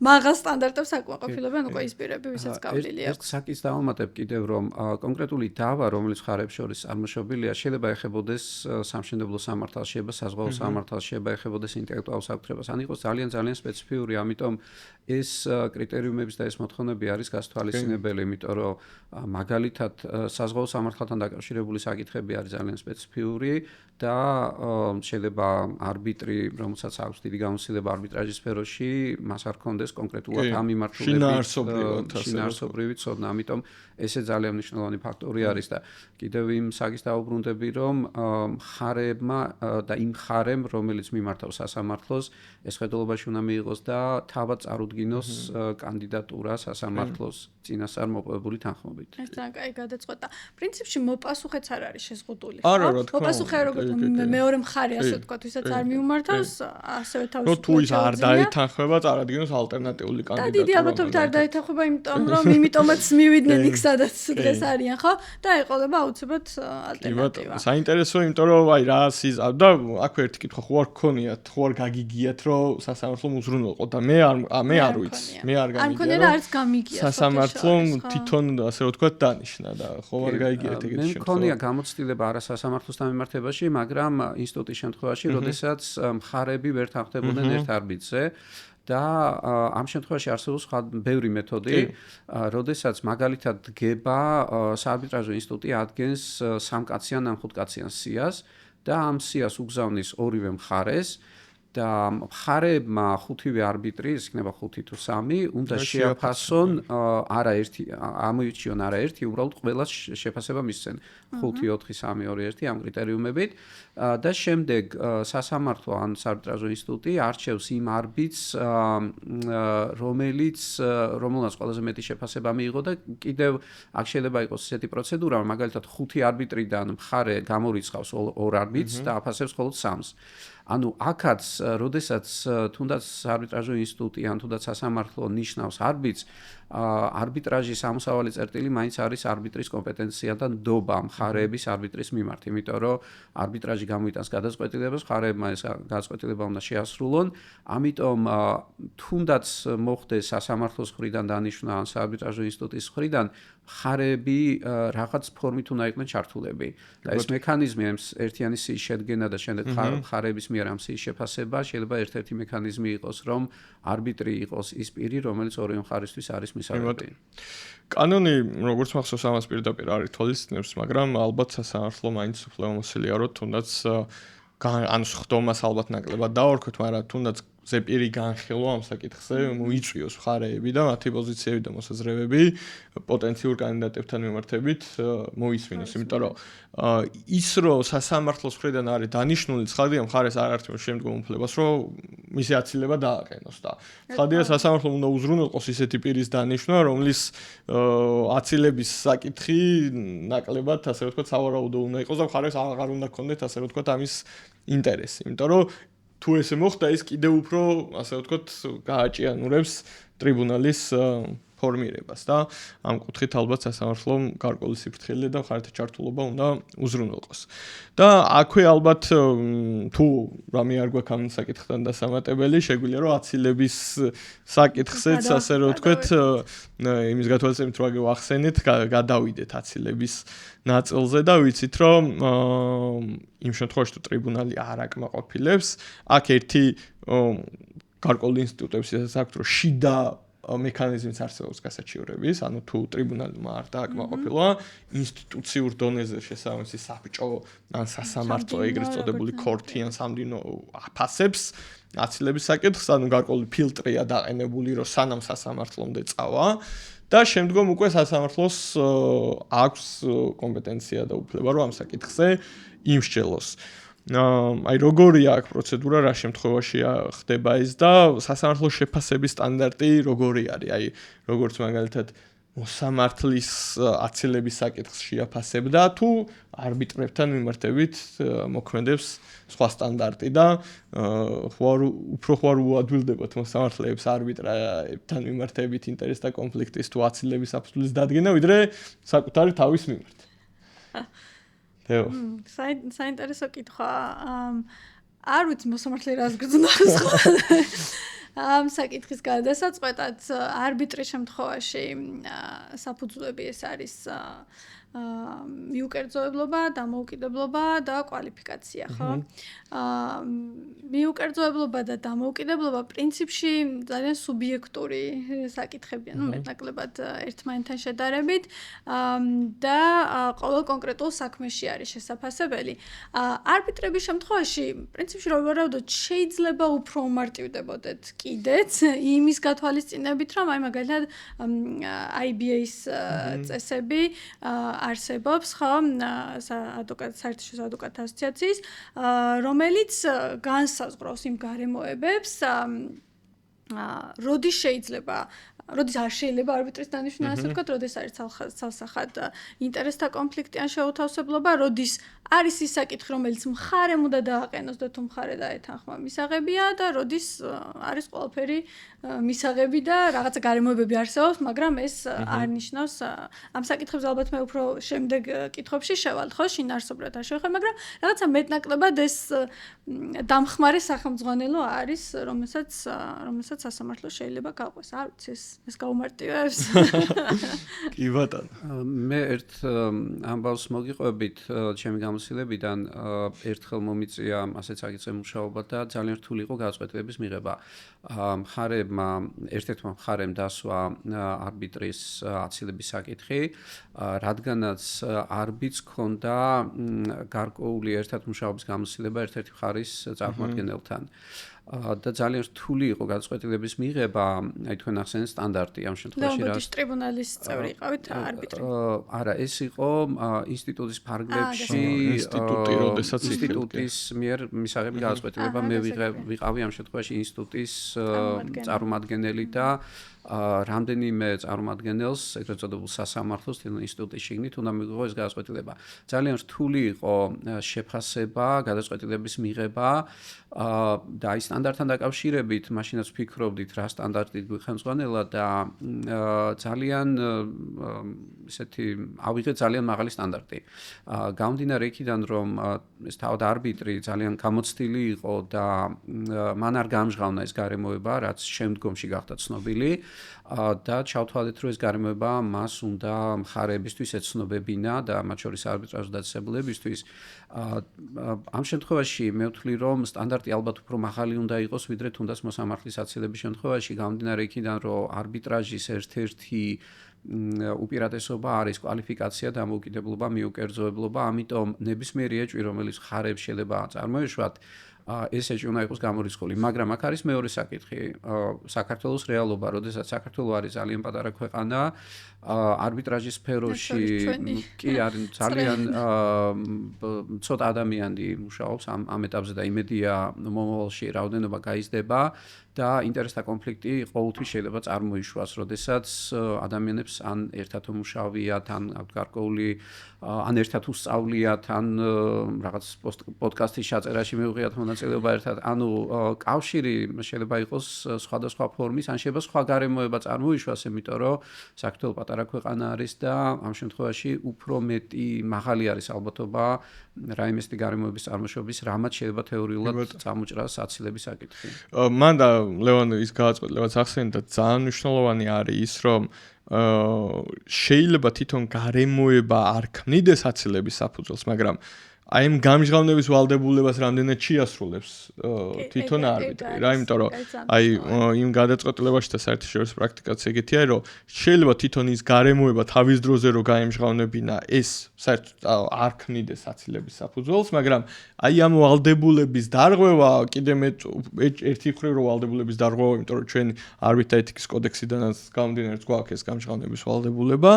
მაღალ სტანდარტებს აკმაყოფილებენ უკვე ის პირები, ვისაც გავლილი აქვს. ერთ საკითხს დავამატებ კიდევ, რომ კონკრეტული დავა, რომელიც ხარებს შორის წარმოშობილია, შეიძლება ეხებოდეს სამშენებლო სამართალს, შეიძლება საზღვაო სამართალს, შეიძლება ეხებოდეს ინტელექტუალურ საკუთრებას. ან იყოს ძალიან სპეციფიური, ამიტომ ეს კრიტერიუმების და ეს მოთხოვნები არის გასთვალისწინებელი, იმიტომ რომ მაგალითად საზღვაო სამართალთან დაკავშირებული საკითხები არის ძალიან სპეციფიური და შეიძლება არბიტრი, რომელსაც აქვს დიდი გამოცდილება არბიტრაჟის სფეროში, მას არ ჰქონდეს კონკრეტულად ამ მიმართულებით შინაარსობრივი ცოდნა. ამიტომ ესე ძალიან მნიშვნელოვანი ფაქტორი არის და კიდევ იმ საკითხს დავუბრუნდები, რომ მხარეებმა და იმ მხარემ, რომელიც მიმართავს სასამართლოს, ეს ხედულობაში უნდა მიიღოს და თავად წარუდგინოს კანდიდატურა სასამართლოს წინასწარ მოპოვებული თანხმობით. ეს ძალიან კაი გადაწყვეტა. პრინციპში მოპასუხეც არ არის შეზღუდული. არა, რა თქმა უნდა. მოპასუხე როგორც მეორე მხარე, ასე ვთქვათ, ვისაც არ მიუმართავს, ასევე თავის თუ ის არ დაეთანხმება, წარადგინოს ალტერნატიული კანდიდატურა. და დიდი ალბათობით არ დაეთანხმება, იმიტომაც მივიდნენ იქ, სადაც დღეს არიან, ხო? და ეყოლება აუცილებლად ალტერნატივა. საინტერესო, იმიტომ რომ აი რა და აქვე ერთი კითხვა ხო არ გქონიათ, ხო არ გაგიგიათ, რომ სასამართლომ უზრუნველყოთ და მე არ ვიცი. მე არ გამიგია. არ მქონია და არც გამიგია. სასამართლომ თვითონ ასე ვთქვათ დანიშნა და ხო არ გაიგიათ ეგეთი შემთხვევა. მე მქონია გამოცდილება არა სასამართლოს დამემართებაში, მაგრამ ინსტიტუტის შემთხვევაში, როდესაც მხარეები ვერ თანხმდებოდნენ ერთ არბიტრზე და ამ შემთხვევაში არსებობს ბევრი მეთოდი, როდესაც მაგალითად დგება საარბიტრაჟო ინსტიტუტი ადგენს 3-კაციან ან 5-კაციან სიას და ამ სიას უგზავნის ორივე მხარეს და მხარეებმა ხუთივე არბიტრი, ეს იქნება 5 თუ 3, უნდა შეაფასონ არაერთი, ამოიჩიონ არაერთი, უბრალოდ ყველას შეფასება მისცენ 5, 4, 3, 2, 1 ამ კრიტერიუმებით და შემდეგ სასამართლო ან საარბიტრაჟო ინსტიტუტი არჩევს იმ არბიტრს, რომელმაც ყველაზე მეტი შეფასება მიიღო და კიდევ აქ შეიძლება იყოს ესეთი პროცედურა, მაგალითად 5 არბიტრიდან მხარე გამორიცხავს ორ არბიტრს და აფასებს მხოლოდ 3-ს. ანუ აქაც, როდესაც თუნდაც საარბიტრაჟო ინსტიტუტი ან თუნდაც სასამართლო ნიშნავს არბიტრს, არბიტრაჟის ამოსავალი წერტილი მაინც არის არბიტრის კომპეტენცია და ნდობა მხარეების არბიტრის მიმართ, იმიტომ რომ არბიტრაჟი გამოიტანს გადაწყვეტილებას, მხარეებმა ეს გადაწყვეტილება უნდა შეასრულონ, ამიტომ თუნდაც მოხდეს სასამართლოს მხრიდან დანიშვნა ან საარბიტრაჟო ინსტიტუტის მხრიდან, მხარეები რაღაც ფორმით უნდა იყვნენ ჩართულები. და ეს მექანიზმი, ერთიანი სიის შედგენა და შემდეგ მხარეების მიერ ამ სიის შეფასება, შეიძლება ერთ-ერთი მექანიზმი იყოს, რომ არბიტრი იყოს ის პირი, რომელიც ორივე მხარისთვის არის მისაღები. კანონი, როგორც მახსოვს, ამას პირდაპირ არ ითვალისწინებს, მაგრამ ალბათ სასამართლო მაინც უფლებამოსილია, რომ თუნდაც ანუ სხდომას ალბათ ნაკლებად დაორქოთ, მაგრამ თუნდაც ზეპირი განხილვა ამ საკითხზე მოიწვიოს მხარეები და მათი პოზიციები და მოსაზრებები პოტენციურ კანდიდატებთან მიმართებით მოისმინოს, იმიტომ რომ ის რომ სასამართლოს მხრიდან არის დანიშნული, ცხადია მხარეს არ ართმევს შემდგომ უფლებას, რომ მისი აცილება დააყენოს და ცხადია სასამართლომ უნდა უზრუნველყოს ისეთი პირის დანიშვნა, რომლის აცილების საკითხი ნაკლებად, ასე ვთქვათ, სავარაუდო უნდა იყოს და მხარეს აღარ უნდა ჰქონდეთ, ასე ვთქვათ, ამის ინტერესი, იმიტომ რომ თუ ესე მოხდა, ის კიდევ უფრო, ასე ვთქვათ, გააჭიანურებს ტრიბუნალის ფორმირებას და ამ კუთხით ალბათ სასამართლომ გარკვეული სიფრთხილე და მხარეთა ჩართულობა უნდა უზრუნველყოს. და აქვე ალბათ თუ რამე არ გვაქვს ამ საკითხთან დასამატებელი, შეგვიძლია რომ აცილების საკითხზეც ასე რომ ვთქვეთ, იმის გათვალისწინებით რომ აღხსენეთ, გადავიდეთ აცილების ნაწილზე და ვიცით რომ იმ შემთხვევაში თუ ტრიბუნალი არ აკმაყოფილებს, აქ ერთი გარკვეული ინსტიტუტების ისაც აქვს რომ შიდა მექანიზმიც არსებობს გასაჩივრების, ანუ თუ ტრიბუნალმა არ დააკმაყოფილა, ინსტიტუციურ დონეზე შესაბამისი საბჭო ან სასამართლო ეგრეთ წოდებული ქორთი ან სამდინო აფასებს აცილების საკითხს, ანუ გარკვეული ფილტრია დაყენებული, რომ სანამ სასამართლომდე წავა და შემდგომ უკვე სასამართლოს აქვს კომპეტენცია და უფლება რომ ამ საკითხზე იმსჯელოს. აი როგორია აქ პროცედურა, რა შემთხვევაში ხდება ეს და სასამართლოს შეფასების სტანდარტი როგორი არის? აი როგორც მაგალითად მოსამართლის აცილების საკითხს შეაფასებდა თუ არბიტრებთან მიმართებით მოქმედებს სხვა სტანდარტი და უფრო ხوار უადვილდებათ მოსამართლეებს არბიტრებთან მიმართებით ინტერესთა კონფლიქტის თუ აცილების აფსულის დადგენა, ვიდრე საკუთარი თავის მიმართ. საინტერესო კითხვა. არ ვიცი მოსამართლე რას გრძნობს ხოლმე. ამ საკითხის გადასაწყვეტად არბიტრის შემთხვევაში საფუძვლები ეს არის მიუკერძოებლობა, დამოუკიდებლობა და კვალიფიკაცია, ხო? მიუკერძოებლობა და დამოუკიდებლობა პრინციპში ძალიან სუბიექტური საკითხებია, ну, მეტნაკლებად ერთმანეთთან შედარებით და ყოველ კონკრეტულ საქმეში არის შესაძლებელი. არბიტრების შემთხვევაში პრინციპში რო ვარავდოთ, შეიძლება უფრო უმარტივდებოდეთ კიდეც იმის გათვალისწინებით, რომ აი მაგალითად IBA-ის წესები არსებობს, ხო, საერთაშორისო ადვოკატთა ასოციაციის, რომელიც განსაზღვრავს იმ გარემოებებს, როდის არ შეიძლება არბიტრის დანიშვნა, ასე ვთქვათ, როდის არის ცალსახად ინტერესთა კონფლიქტი ან შეუთავსებლობა, როდის არის ის საკითხი, რომელიც მხარემ უნდა დააყენოს და თუ მხარე დაეთანხმა მისაღებია და როდის არის ყველაფერი მისაღები და რაღაცა გარემოებები არსებობს, მაგრამ ეს არ ნიშნავს ამ საკითხებს ალბათ მე უფრო შემდეგ კითხვებში შევალთ, ხო, შინაარსობრივად არ შევეხებ, მაგრამ რაღაცა მეტნაკლებად ეს დამხმარე სახელმძღვანელო არის, რომელსაც სასამართლო შეიძლება გაყვეს. არ ვიცი, ეს გაუმარტივებს. კი ბატონო. მე ერთ ამბავს მოგიყვებით ჩემი გამოცდილებიდან ერთხელ მომიწია ასეთ საკითხზე მუშაობა და ძალიან რთული იყო გადაწყვეტილების მიღება. მხარებმა ერთ-ერთმა მხარემ დასვა არბიტრის აცილების საკითხი, რადგანაც არბიტრს ჰქონდა გარკვეული ერთად მუშაობის გამოცდილება ერთ-ერთი მხარის წარმომადგენელთან. და ძალიან რთული იყო გადაწყვეტილების მიღება, აი თქვენ ახსენეთ სტანდარტი ამ შემთხვევაში რა. და ტრიბუნალის წევრი იყავით არბიტრი. არა, ეს იყო ინსტიტუტის ფარგლებში, ინსტიტუტის მიერ მისაღები გადაწყვეტილება, მე ვიყავი ამ შემთხვევაში ინსტიტუტის წარმომადგენელი და რამდენიმე წარმომადგენელს, ეგრეთ წოდებულ სასამართლოს ინსტიტუტის შიგნით უნდა მიიღო ეს გადაწყვეტილება. ძალიან რთული იყო შეფასება, გადაწყვეტილების მიღება და აი სტანდარტთან დაკავშირებით, მაშინაც ვფიქრობდით რა სტანდარტით გვიხელმძღვანელა და ძალიან ესეთი ავიღეთ ძალიან მაღალი სტანდარტი. გამომდინარე იქიდან, რომ ეს თავად არბიტრი ძალიან გამოცდილი იყო და მან არ გამჟღავნა ეს გარემოება, რაც შემდგომში გახდა ცნობილი. და ჩავთვალეთ, რომ ეს გარემოება მას უნდა მხარეებისთვის ეცნობებინა და მათ შორის არბიტრაჟის დაწესებულებისთვის. ამ შემთხვევაში მე ვთვლი, რომ სტანდარტი ალბათ უფრო მაღალი უნდა იყოს, ვიდრე თუნდაც მოსამართლის აცილების შემთხვევაში, გამომდინარე იქიდან, რომ არბიტრაჟის ერთ-ერთი უპირატესობა არის კვალიფიკაცია, დამოუკიდებლობა, მიუკერძოებლობა, ამიტომ ნებისმიერი ეჭვი, რომელიც მხარებს შეიძლება წარმოეშვათ, ეს ეჭვი უნდა იყოს გამორიცხული, მაგრამ აქ არის მეორე საკითხი. საქართველოს რეალობა, როდესაც საქართველო არის ძალიან პატარა ქვეყანა, არბიტრაჟის სფეროში კი არის ძალიან ცოტა ადამიანი მუშაობს ამ ეტაპზე და იმედია მომავალში რაოდენობა გაიზრდება და ინტერესთა კონფლიქტი ყოველთვის შეიძლება წარმოიშვას, როდესაც ადამიანებს ან ერთად მუშაობიათ, ან ან ერთად უსწავლიათ, ან რაღაც პოდკასტის ჩაწერაში მიუღიათ მონაწილეობა მონაწილეობა ერთად, ანუ კავშირი შეიძლება იყოს სხვადასხვა ფორმის, ან შეიძლება სხვა გარემოება წარმოიშვას, იმიტომ რომ საქართველო პატარა ქვეყანა არის და ამ შემთხვევაში უფრო მეტი მაღალი არის ალბათობა რაიმე გარემოების წარმოშობის, რამაც შეიძლება თეორიულად წამოჭრას აცილების საკითხი. მან და ლევან ის გააწყვეტილებას ახსენდა, ძალიან მნიშვნელოვანი არის ის, რომ შეიძლება თვითონ გარემოება არ ქმნიდეს აცილების საფუძველს, მაგრამ აი ამ გამჟღავნების ვალდებულებას რამდენად შეასრულებს თვითონ არბიტრი რა, იმიტომ რომ აი იმ გადაწყვეტილებაში და საერთაშორისო პრაქტიკაც ეგეთია, რომ შეიძლება თვითონ ის გარემოება თავის დროზე რო გაემჟღავნებინა, ეს საერთოდ არ ქმნიდეს აცილების საფუძველს, მაგრამ აი ამ ვალდებულების დარღვევა კიდე მეტ ერთი მხრივ რო ვალდებულების დარღვევა, იმიტომ რომ ჩვენ არბიტრთა ეთიკის კოდექსიდანაც გამომდინარე გვაქვს ეს გამჟღავნების ვალდებულება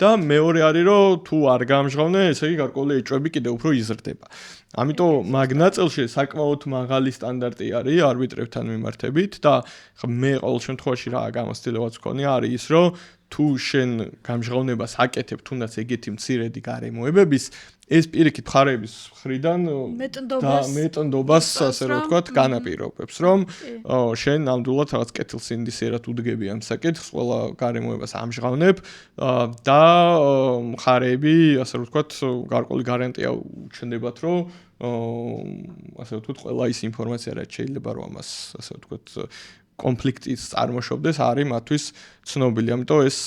და მეორე არის რომ თუ არ გამჟღავნე, ესე იგი გარკვეული ეჭვები კიდე უფრო იზრდება. ამიტომ მაგ ნაწილში საკმაოდ მაღალი სტანდარტი არის არბიტრებთან მიმართებით და მე ყოველ შემთხვევაში რა გამოცდილებაც მქონია არის ის, რომ თუ შენ გამჟღავნებას აკეთებ თუნდაც ეგეთი მცირედი გარემოებების, ეს პირიქით მხარეების მხრიდან მეტნდობას ასე რომ ვთქვათ განაპირობებს, რომ შენ ნამდვილად რაღაც კეთილსინდისიერად უდგები ამ საკითხს, ყველა გარემოებას ამჟღავნებ და მხარეები ასე რომ ვთქვათ გარკვეული გარანტია უჩნდებათ, რომ ასე ვთქვათ ყველა ის ინფორმაცია რაც შეიძლება რომ ამას ასე ვთქვათ კონფლიქტის წარმოშობდეს არის მათთვის ცნობილი. ამიტომ ეს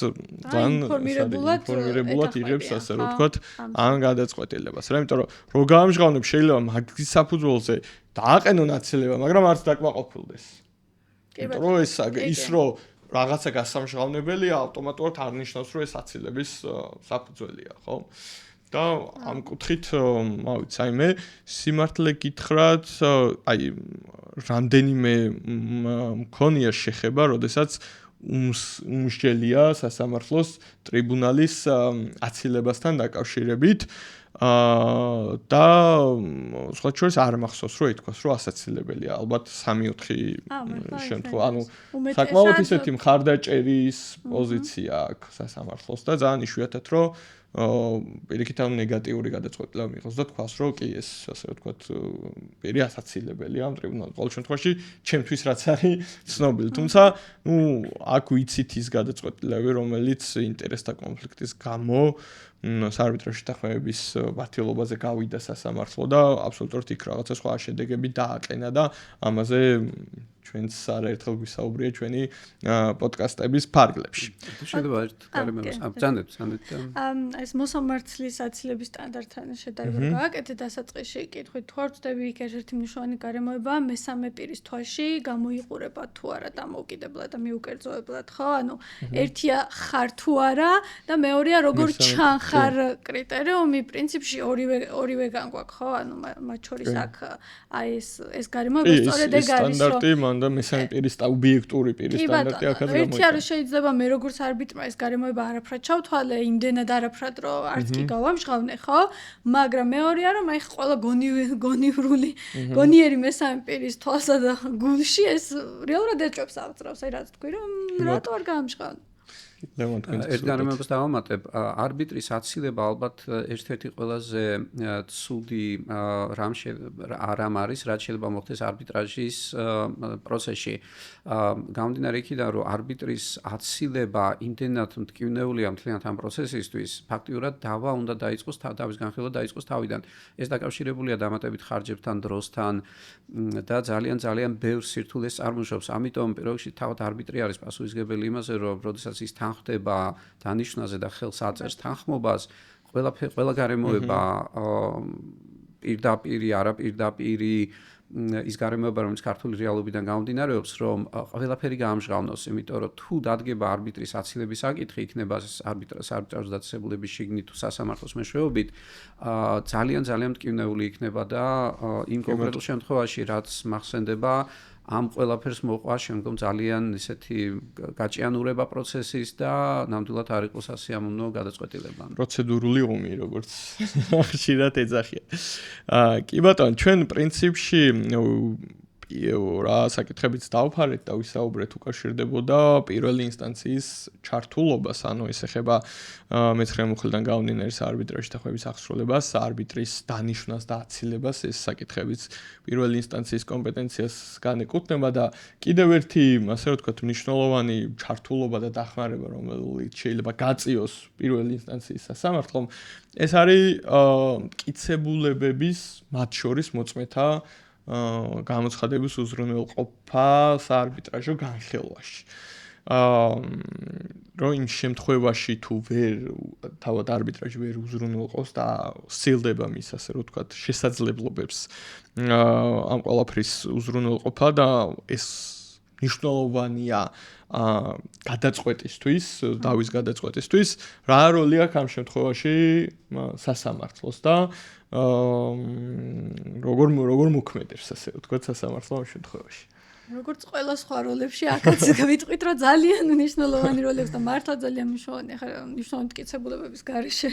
ძალიან ინფორმირებულად იღებს ასე რომ ვთქვათ ამ გადაწყვეტილებას. რა, იმიტომ რომ რო გაამჟღავნებ შეიძლება მაგის საფუძველზე დააყენონ აცილება, მაგრამ არც დაკმაყოფილდეს. იმიტომ რომ ის რომ რაღაცა გასამჟღავნებელია, ავტომატურად არ ნიშნავს რომ ეს აცილების საფუძველია, ხო? და ამ კუთხით მოვიც, აი მე სიმართლე გითხრათ, აი რამდენიმე მქონია შეხება, როდესაც უმსჯელია სასამართლოს ტრიბუნალის აცილებასთან დაკავშირებით და სხვა შორის არ მახსოვს რომ ითქვას რომ ასაცილებელია, ალბათ 3-4 შემთხვევა, ანუ საკმაოდ ისეთი მხარდაჭერის პოზიცია აქვს სასამართლოს და ძალიან იშვიათად რომ პირიქით ამ ნეგატიური გადაწყვეტილება მიიღოს და თქვას რომ კი ეს ასე ვთქვათ პირი ასაცილებელია ამ ტრიბუნალში. ყოველ შემთხვევაში ჩემთვის რაც არის ცნობილი, თუმცა ნუ აქ ვიცით ის გადაწყვეტილებები, რომელიც ინტერესთა კონფლიქტის გამო საარბიტრაჟი თანხმების ბათილობაზე გავიდა სასამართლო და აბსოლუტურად იქ რაღაცა სხვა შედეგები დააყენა და ამაზე ჩვენც არაერთხელ გვისაუბრია ჩვენი პოდკასტების ფარგლებში. შეიძლება ერთ გარემოებას აბძანეთ. ეს მოსამართლის აცილების სტანდარტთან შედარება გააკეთეთ დასაწყისში კითხვით თუ არ ვწდები იქ ერთ-ერთი მნიშვნელოვანი გარემოება მესამე პირის თვალში გამოიყურება თუ არა დამოუკიდებლად და მიუკერძოებლად, ხო? ანუ ერთია ხარ თუ არა და მეორეა როგორ ჩანხარ კრიტერიუმი, პრინციპში ორივეგან გვაქვს, ხო? ანუ მათ შორის აქ აი ეს გარემოება სწორედ ეგ არის, რომ და მესამე პირის ობიექტური პირის სტანდარტი აქაც გამოიყენება. ერთი არის შეიძლება მე როგორც არბიტრმა ეს გარემოება არაფრად ჩავთვალე, იმდენად არაფრად რომ არც კი გავამჟღავნე, ხო? მაგრამ მეორეა რომ აი ყველა გონიერი მესამე პირის თვალსა და გულში ეს რეალურად ეჭვებს აღწევს, აი რაც თქვი რომ რატო არ გაამჟღავნე? ერთ გარემოებას დავამატებ, არბიტრის აცილება ალბათ ერთ-ერთი ყველაზე ცუდი რამ არის, რაც შეიძლება მოხდეს არბიტრაჟის პროცესში. გამომდინარე იქიდან, რომ არბიტრის აცილება იმდენად მტკივნეულია მთლიანად ამ პროცესისთვის, ფაქტიურად დავა უნდა დაიწყოს თავის განხილვა დაიწყოს თავიდან. ეს დაკავშირებულია დამატებით ხარჯებთან, დროსთან და ძალიან ბევრ სირთულეს წარმოშობს. ამიტომ პირველ რიგში თავად არბიტრი არის პასუხისმგებელი იმაზე, რომ როდესაც ის ხდება დანიშვნაზე და ხელს აწერს თანხმობას, ყველა გარემოება პირდაპირი, არაპირდაპირი ის გარემოება, რომელიც ქართული რეალობიდან გამომდინარეობს, რომ ყველაფერი გაამჟღავნოს, იმიტომ რომ თუ დადგება არბიტრის აცილების საკითხი, იქნება არბიტრაჟ დაწესებულების შიგნით თუ სასამართლოს მეშვეობით, ძალიან მტკივნეული იქნება და იმ კონკრეტულ შემთხვევაში, რაც მახსენდება, ამ ყველაფერს მოყვა შემდგომ ძალიან ისეთი გაჭიანურება პროცესის და ნამდვილად არ იყოს სასიამოვნო გადაწყვეტილება. პროცედურული ომი, როგორც ხშირად ეძახიან. კი ბატონო, ჩვენ პრინციპში რა საკითხებიც დავფარეთ და ვისაუბრეთ უკავშირდებოდა პირველი ინსტანციის ჩართულობას, ანუ ეს ეხება მეცხრე მუხლიდან გამომდინარე არბიტრაჟის დახმების აღსრულებას, არბიტრის დანიშვნას და აცილებას, ეს საკითხებიც პირველი ინსტანციის კომპეტენციას განეკუთვნება და კიდევ ერთი, ასე რომ ვთქვათ, მნიშვნელოვანი ჩართულობა და დახმარება, რომელიც შეიძლება გაწიოს პირველი ინსტანციის სასამართლომ, ეს არის მტკიცებულებების მათ შორის მოწმეთა გამოცხადების უზრუნველყოფა საარბიტრაჟო განხილვაში. რომ იმ შემთხვევაში თუ თავად არბიტრაჟი ვერ უზრუნველყოფს და სცილდება მის, ასე რომ ვთქვათ, შესაძლებლობებს ამ ყველაფრის უზრუნველყოფა და ეს მნიშვნელოვანია გადაწყვეტისთვის, დავის გადაწყვეტისთვის, რა როლი აქვს ამ შემთხვევაში სასამართლოს და როგორ მოქმედებს, ასე ვთქვათ, სასამართლო ამ შემთხვევაში. როგორც ყველა სხვა როლებში, აქაც ვიტყვით, რომ ძალიან მნიშვნელოვანი როლი აქვს და მართლა ძალიან მნიშვნელოვანი მტკიცებულებების გარეშე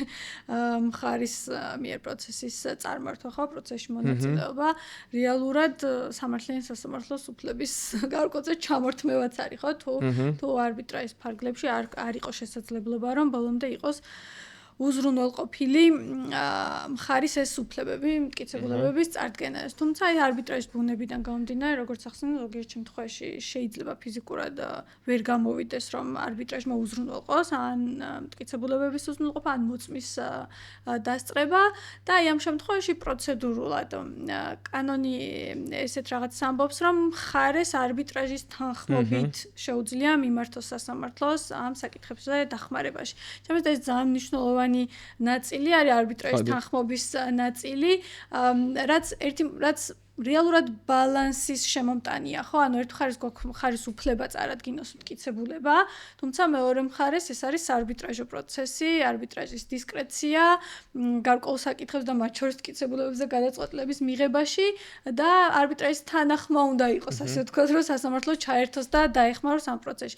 მხარის მიერ პროცესის წარმართვა ხო, პროცესში მონაწილეობა, რეალურად სამართლიანი სასამართლოს უფლების გარკვეულწილად ჩამორთმევაც არის, ხო? თუ არბიტრაჟის ფარგლებში არ იყოს შესაძლებლობა, რომ ბოლომდე იყოს უზრუნველყოფილი მხარის ეს უფლებები, მტკიცებულებების წარდგენას. თუმცა აი არბიტრაჟის ბუნებიდან გამომდინარე, როგორც ახსენე, ზოგიერთ შემთხვევაში შეიძლება ფიზიკურად ვერ გამოვიდეს, რომ არბიტრაჟმა უზრუნველყოს ან მტკიცებულებების უზრუნველყოფა, ან მოწმის დასწრება და აი ამ შემთხვევაში პროცედურულად კანონი ესეთ რაღაცას ამბობს, რომ მხარეს არბიტრაჟის თანხმობით შეუძლია მიმართოს სასამართლოს ამ საკითხებზე დახმარებაში. შემიძლია ეს ძალიან მნიშვნელოვანი ნაწილი არის არბიტრაჟის თანხმობის ნაწილი, რაც რეალურად ბალანსის შემომტანია, ხო? ანუ ერთ მხარეს გვაქვს მხარის უფლება წარადგინოს მტკიცებულება, თუმცა მეორე მხარეს ეს არის არბიტრაჟო პროცესი, არბიტრაჟის დისკრეცია, გარკვეულ საკითხებს და მათ შორის მტკიცებულებებზე გადაწყვეტილების მიღებაში და არბიტრაჟის თანახმა უნდა იყოს, ასე ვთქვათ, რომ სასამართლო ჩაერთოს და დაეხმაროს ამ პროცესში.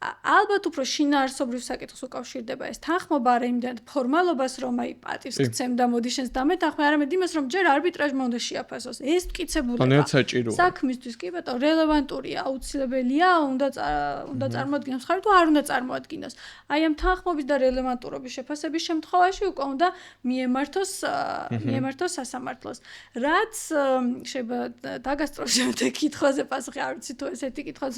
ალბათ უფრო შინაარსობრივ საკითხს უკავშირდება ეს თანხმობა, არა იმდენად ფორმალობას, რომ აი პატივს გცემ და მოდი შენს დამეთანხმე, არამედ იმას, რომ ჯერ არბიტრაჟმა უნდა შეაფასოს ეს მტკიცებულება. საქმისთვის კი ბატონო, რელევანტურია, აუცილებელია, უნდა წარმოადგინოს მხარი თუ არ უნდა წარმოადგინოს. აი ამ თანხმობის და რელევანტურობის შეფასების შემთხვევაში უკვე უნდა მიემართოს სასამართლოს. რაც შეიძლება დაგასწროს შემდეგ კითხვაზე პასუხი, არ ვიცი თუ ესეთი კითხვაც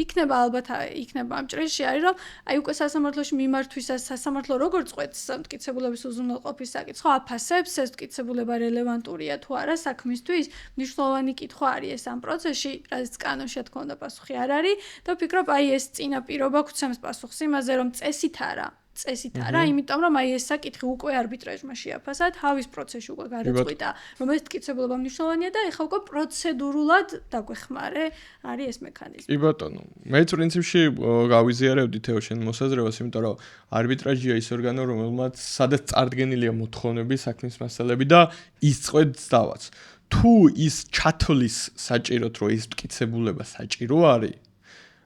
იქნება, ალბათ იქნება ამ ჭრეში არის, რომ აი უკვე სასამართლოში მიმართვისას სასამართლო როგორ წყვეტს მტკიცებულების უზრუნველყოფის საკითხს, ხო, აფასებს ეს მტკიცებულება რელევანტურია თუ არა საქმისთვის. მნიშვნელოვანი კითხვა არის ეს ამ პროცესში, რაც კანონში თქო უნდა პასუხი არ არის და ვფიქრობ აი ეს წინაპირობა გვცემს პასუხს იმაზე, რომ წესით არა, იმიტომ რომ აი ეს საკითხი უკვე არბიტრაჟმა შეაფასა, თავის პროცესში უკვე გადაწყვიტა, რომ ეს მტკიცებულება მნიშვნელოვანია და ეხლა უკვე პროცედურულად დაგვეხმარე არის ეს მექანიზმი. კი ბატონო, მეც პრინციპში გავიზიარებდი თეო შენ მოსაზრებას, იმიტომ რომ არბიტრაჟია ის ორგანო, რომელმაც სადაც წარდგენილია მოთხოვნები, საქმის მასალები და ის წყვეტს დავაც. თუ ის ჩათვლის საჭიროდ, რომ ეს მტკიცებულება საჭირო არის,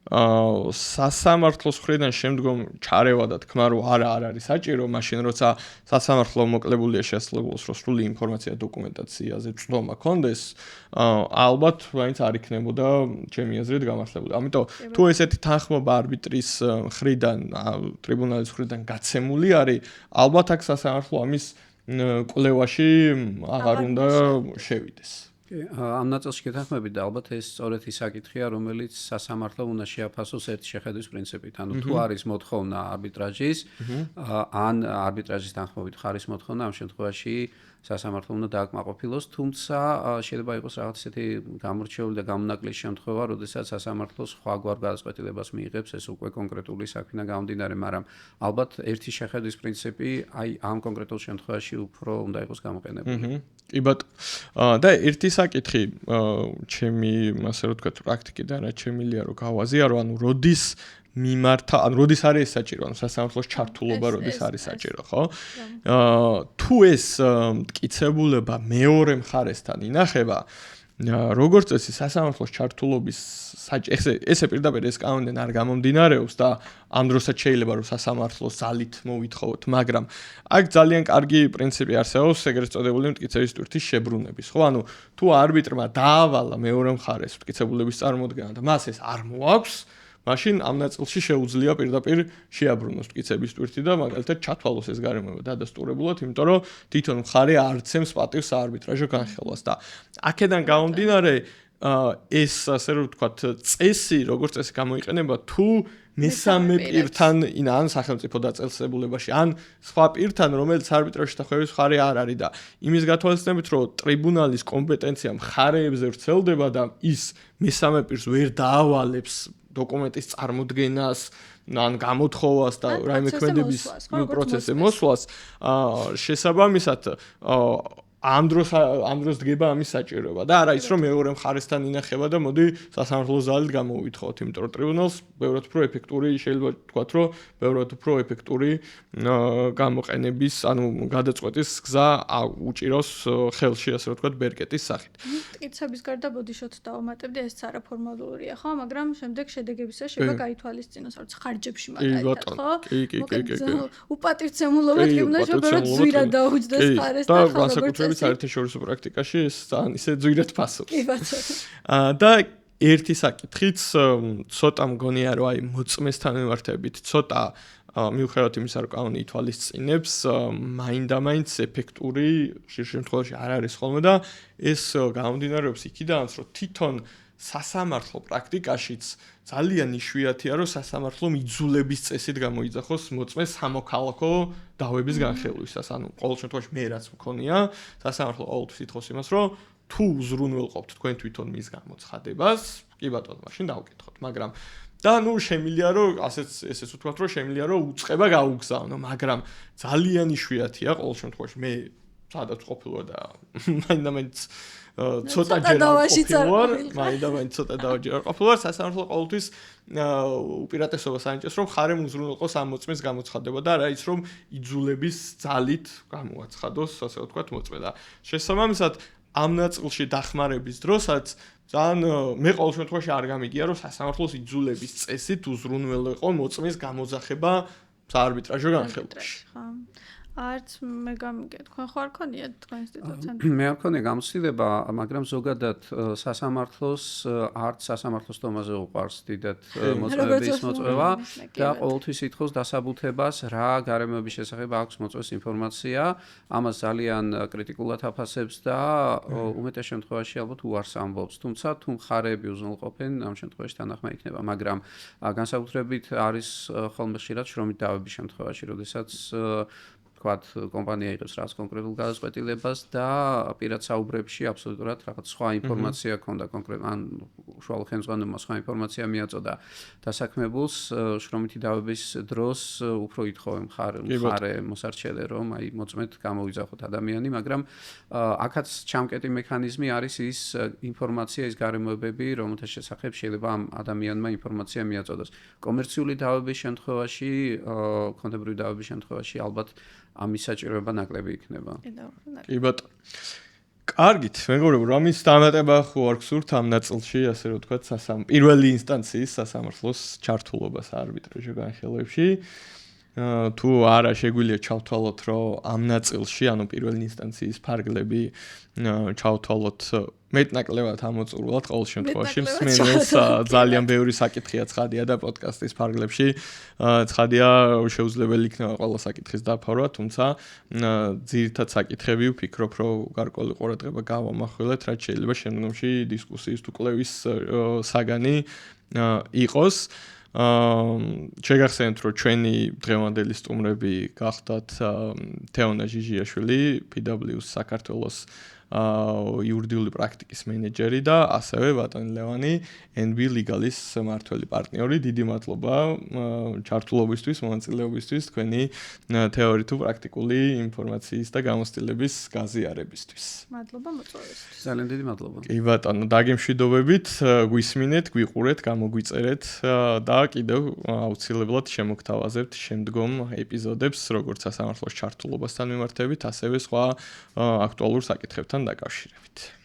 სასამართლოს მხრიდან შემდგომ ჩარევა და თქმა რომ არ არის საჭირო, მაშინ როცა სასამართლო მოკლებულია შესაძლებლობას, რომ სრული ინფორმაცია დოკუმენტაციაზე წვდომა კონდეს, ალბათ მაინც არ იქნებოდა ჩემი აზრით გამართლებული. ამიტომ თუ ესეთი თანხმობა არბიტრის მხრიდან, ტრიბუნალის მხრიდან გაცემული არის, ალბათ აქ სასამართლო ამის კვლევაში აღარ უნდა შევიდეს. ამ ნაწილში გეთანხმებით და ალბათ ეს სწორედ ის საკითხია, რომელიც სასამართლომ უნდა შეაფასოს ერთი შეხედვის პრინციპით. ანუ თუ არის მოთხოვნა არბიტრაჟის, ან არბიტრაჟის თანხმობით ხარის მოთხოვნა, ამ შემთხვევაში სასამართლო უნდა დააკმაყოფილოს, თუმცა შეიძლება იყოს რაღაც ისეთი გამორჩეული და გამონაკლისი შემთხვევა, როდესაც სასამართლო სხვაგვარ გადაწყვეტილებას მიიღებს, ეს უკვე კონკრეტული საქმიდან გამომდინარე, მაგრამ ალბათ ერთი შეხედვის პრინციპი აი ამ კონკრეტულ შემთხვევაში უფრო უნდა იყოს გამოყენებული. კი ბატონო. და ერთი საკითხი ჩემი, ასე რომ ვთქვათ, პრაქტიკიდან რა შემილია რომ გავაზიარო, ანუ როდის მიმართა, ანუ როდის არის საჭირო, ანუ სასამართლოს ჩართულობა როდის არის საჭირო, ხო? თუ ეს მტკიცებულება მეორე მხარესთან ინახება, როგორც წესი სასამართლოს ჩართულობის ესე პირდაპირ ეს კანონიდან არ გამომდინარეობს და ამ დროსაც შეიძლება რომ სასამართლოს ძალით მოვითხოვოთ, მაგრამ აქ ძალიან კარგი პრინციპი არსებობს ეგრეთ წოდებული მტკიცების ტვირთის შებრუნების. ხო, ანუ თუ არბიტრმა დაავალა მეორე მხარეს მტკიცებულების წარმოდგენა და მას ეს არ მოაქვს, მაშინ ამ ნაწილში შეუძლია პირდაპირ შეაბრუნოს მტკიცების ტვირთი და მაგალითად ჩათვალოს ეს გარემოება დადასტურებულად, იმიტომ რომ თვითონ მხარე არ ცემს პატივს საარბიტრაჟო განხილვას და აქედან გამომდინარე ეს ასე რომ ვთქვათ წესი როგორც წესი გამოიყენება თუ მესამე პირთან ან სახელმწიფო დაწესებულებაში ან სხვა პირთან რომელიც არბიტრაჟში დახვევის მხარე არ არის და იმის გათვალისწინებით რომ ტრიბუნალის კომპეტენცია მხარეებზე ვრცელდება და ის მესამე პირს ვერ დაავალებს დოკუმენტის წარმოდგენას ან გამოთხოვას და რაიმე ქმედების პროცესზე მოსვლას შესაბამისად ამ დროს დგება ამის საჭიროება და არა ის რომ მეორე მხარესთან ინახება და მოდი სასამართლოს ძალით გამოვითხოვოთ, იმიტომ რომ ტრიბუნალს ბევრად უფრო ეფექტური შეიძლება ვთქვათ რომ ბევრად უფრო ეფექტური გამოყენების, ანუ გადაწყვეტის გზა უჭირავს ხელში, ასე რომ ვთქვათ, ბერკეტის სახით. მტკიცების გარდა ბოდიშოთ დავამატებდი, ეს არაფორმალურია, ხო, მაგრამ შემდეგ შედეგებისა შეიძლება გაითვალისწინოს, რაც ხარჯებში მაგალითად, ხო? კი. უპატივცემულობა ტრიბუნალში ბევრად ზვირად დაუჯდეს მხარეს და განსაკუთრებით საერთაშორისო პრაქტიკაში ეს ძალიან ისე ზვირად ფასობს. კი ბატონო. და ერთი საკითხიც ცოტა მგონია რომ აი მოწმესთან მიმართებით ცოტა მიუხედავად იმისა რომ კანონი ითვალისწინებს მაინდა-მაინც ეფექტური ხშირ შემთხვევაში არ არის ხოლმე და ეს გამომდინარეობს იქიდანაც რომ თვითონ სასამართლო პრაქტიკაშიც ძალიან იშვიათია რომ სასამართლომ იძულების წესით გამოიძახოს მოწმეს სამოქალაქო დავების განხილვისას. ანუ ყოველ შემთხვევაში მე რაც მქონია სასამართლო ყოველთვის ითხოვს იმას რომ თუ უზრუნველყოფთ თქვენ თვითონ მის გამოცხადებას, კი ბატონო, მაშინ დავკითხოთ, მაგრამ და ნუ შემილია რომ ესეც ვთქვათ რომ შემილია რომ უწყება გაუგზავნო, მაგრამ ძალიან იშვიათია ყოველ შემთხვევაში მე სადაც ყოფილვარ და მაინდა-მაინც ცოტა ჯერ ყოფილვარ სასამართლო ყოველთვის უპირატესობას ანიჭებს რომ მხარემ უზრუნველყოს ამ მოწმის გამოცხადება და რა ის რომ იძულების ძალით გამოაცხადოს, ასე ვთქვათ, მოწმე და შესაბამისად ამ ნაწილში დახმარების დროსაც ძალიან მე ყოველ შემთხვევაში არ გამიგია რომ სასამართლოს იძულების წესით უზრუნველყო მოწმის გამოძახება საარბიტრაჟო განხილვაში. არც მე გამიგე, თქვენ ხო არ ქონიათ თქვენ ინსტიტუტთან? მე არ ქონია გამოცდილება, მაგრამ ზოგადად სასამართლოს არც სასამართლოს თომაზე უყარს დიდად მოწმეების მოწმევა და ყოველთვის ითხოვს დასაბუთებას რა გარემოების შესახებ აქვს მოწმეს ინფორმაცია, ამას ძალიან კრიტიკულად აფასებს და უმეტეს შემთხვევაში ალბათ უარს ამბობს, თუმცა თუ მხარეები უზრუნველყოფენ ამ შემთხვევაში თანახმა იქნება, მაგრამ განსაკუთრებით არის ხოლმე ხშირად შრომით დავების შემთხვევაში, როდესაც ვთქვათ, კომპანია იღებს რაღაც კონკრეტულ გადაწყვეტილებას და პირად საუბრებში აბსოლუტურად რაღაც სხვა ინფორმაცია ქონდა კონკრეტულად ან უშუალო ხელმძღვანელმა სხვა ინფორმაცია მიაწოდა დასაქმებულს შრომითი დავების დროს უფრო ითხოვენ მხარე მოსარჩელე რომ აი მოწმეთ გამოვიძახოთ ადამიანი, მაგრამ აქაც ჩამკეტი მექანიზმი არის ის ინფორმაცია, ის გარემოებები, რომელთა შესახებ შეიძლება ამ ადამიანმა ინფორმაცია მიაწოდოს. კომერციული დავების შემთხვევაში, კონტემპორარი დავების შემთხვევაში ალბათ ამის საჭიროება ნაკლები იქნება. კი ბატონო. კარგით, მეგობრებო, რამის დამატება ხო არ გსურთ ამ ნაწილში, ასე რომ ვთქვათ, პირველი ინსტანციის სასამართლოს ჩართულობას არბიტრაჟო განხილვებში. თუ არა შეგვიძლია ჩავთვალოთ, რომ ამ ნაწილში, ანუ პირველი ინსტანციის ფარგლები ჩავთვალოთ მეტნაკლებად ამოწურულად ყოველ შემთხვევაში მსმენელს ძალიან ბევრი საკითხია ცხადია და პოდკასტის ფარგლებში ცხადია შეუძლებელი იქნება ყველა საკითხის დაფარვა, თუმცა ძირითად საკითხები ვფიქრობ, რომ გარკვეული ყურადღება გავამახვილეთ, რაც შეიძლება შემდგომში დისკუსიის თუ კვლევის საგანი იყოს. შეგახსენებთ, რომ ჩვენი დღევანდელი სტუმრები გახდათ თეონა ჟიჟიაშვილი, PwC საქართველოს იურიდიული პრაქტიკის მენეჯერი და ასევე ბატონი ლევანი NB Legal-ის მმართველი პარტნიორი. დიდი მადლობა ჩართულობისთვის, მონაწილეობისთვის, თქვენი თეორიული თუ პრაქტიკული ინფორმაციის და გამოცდილების გაზიარებისთვის. მადლობა მოწვევისთვის. ძალიან დიდი მადლობა. კი ბატონო, დაგემშვიდობებით, გვისმინეთ, გვიყურეთ, გამოგვიწერეთ და კიდევ აუცილებლად შემოგთავაზებთ შემდგომ ეპიზოდებს, როგორც სასამართლოს ჩართულობასთან მიმართებით, ასევე სხვა აქტუალურ საკითხებთან დაკავშირებით.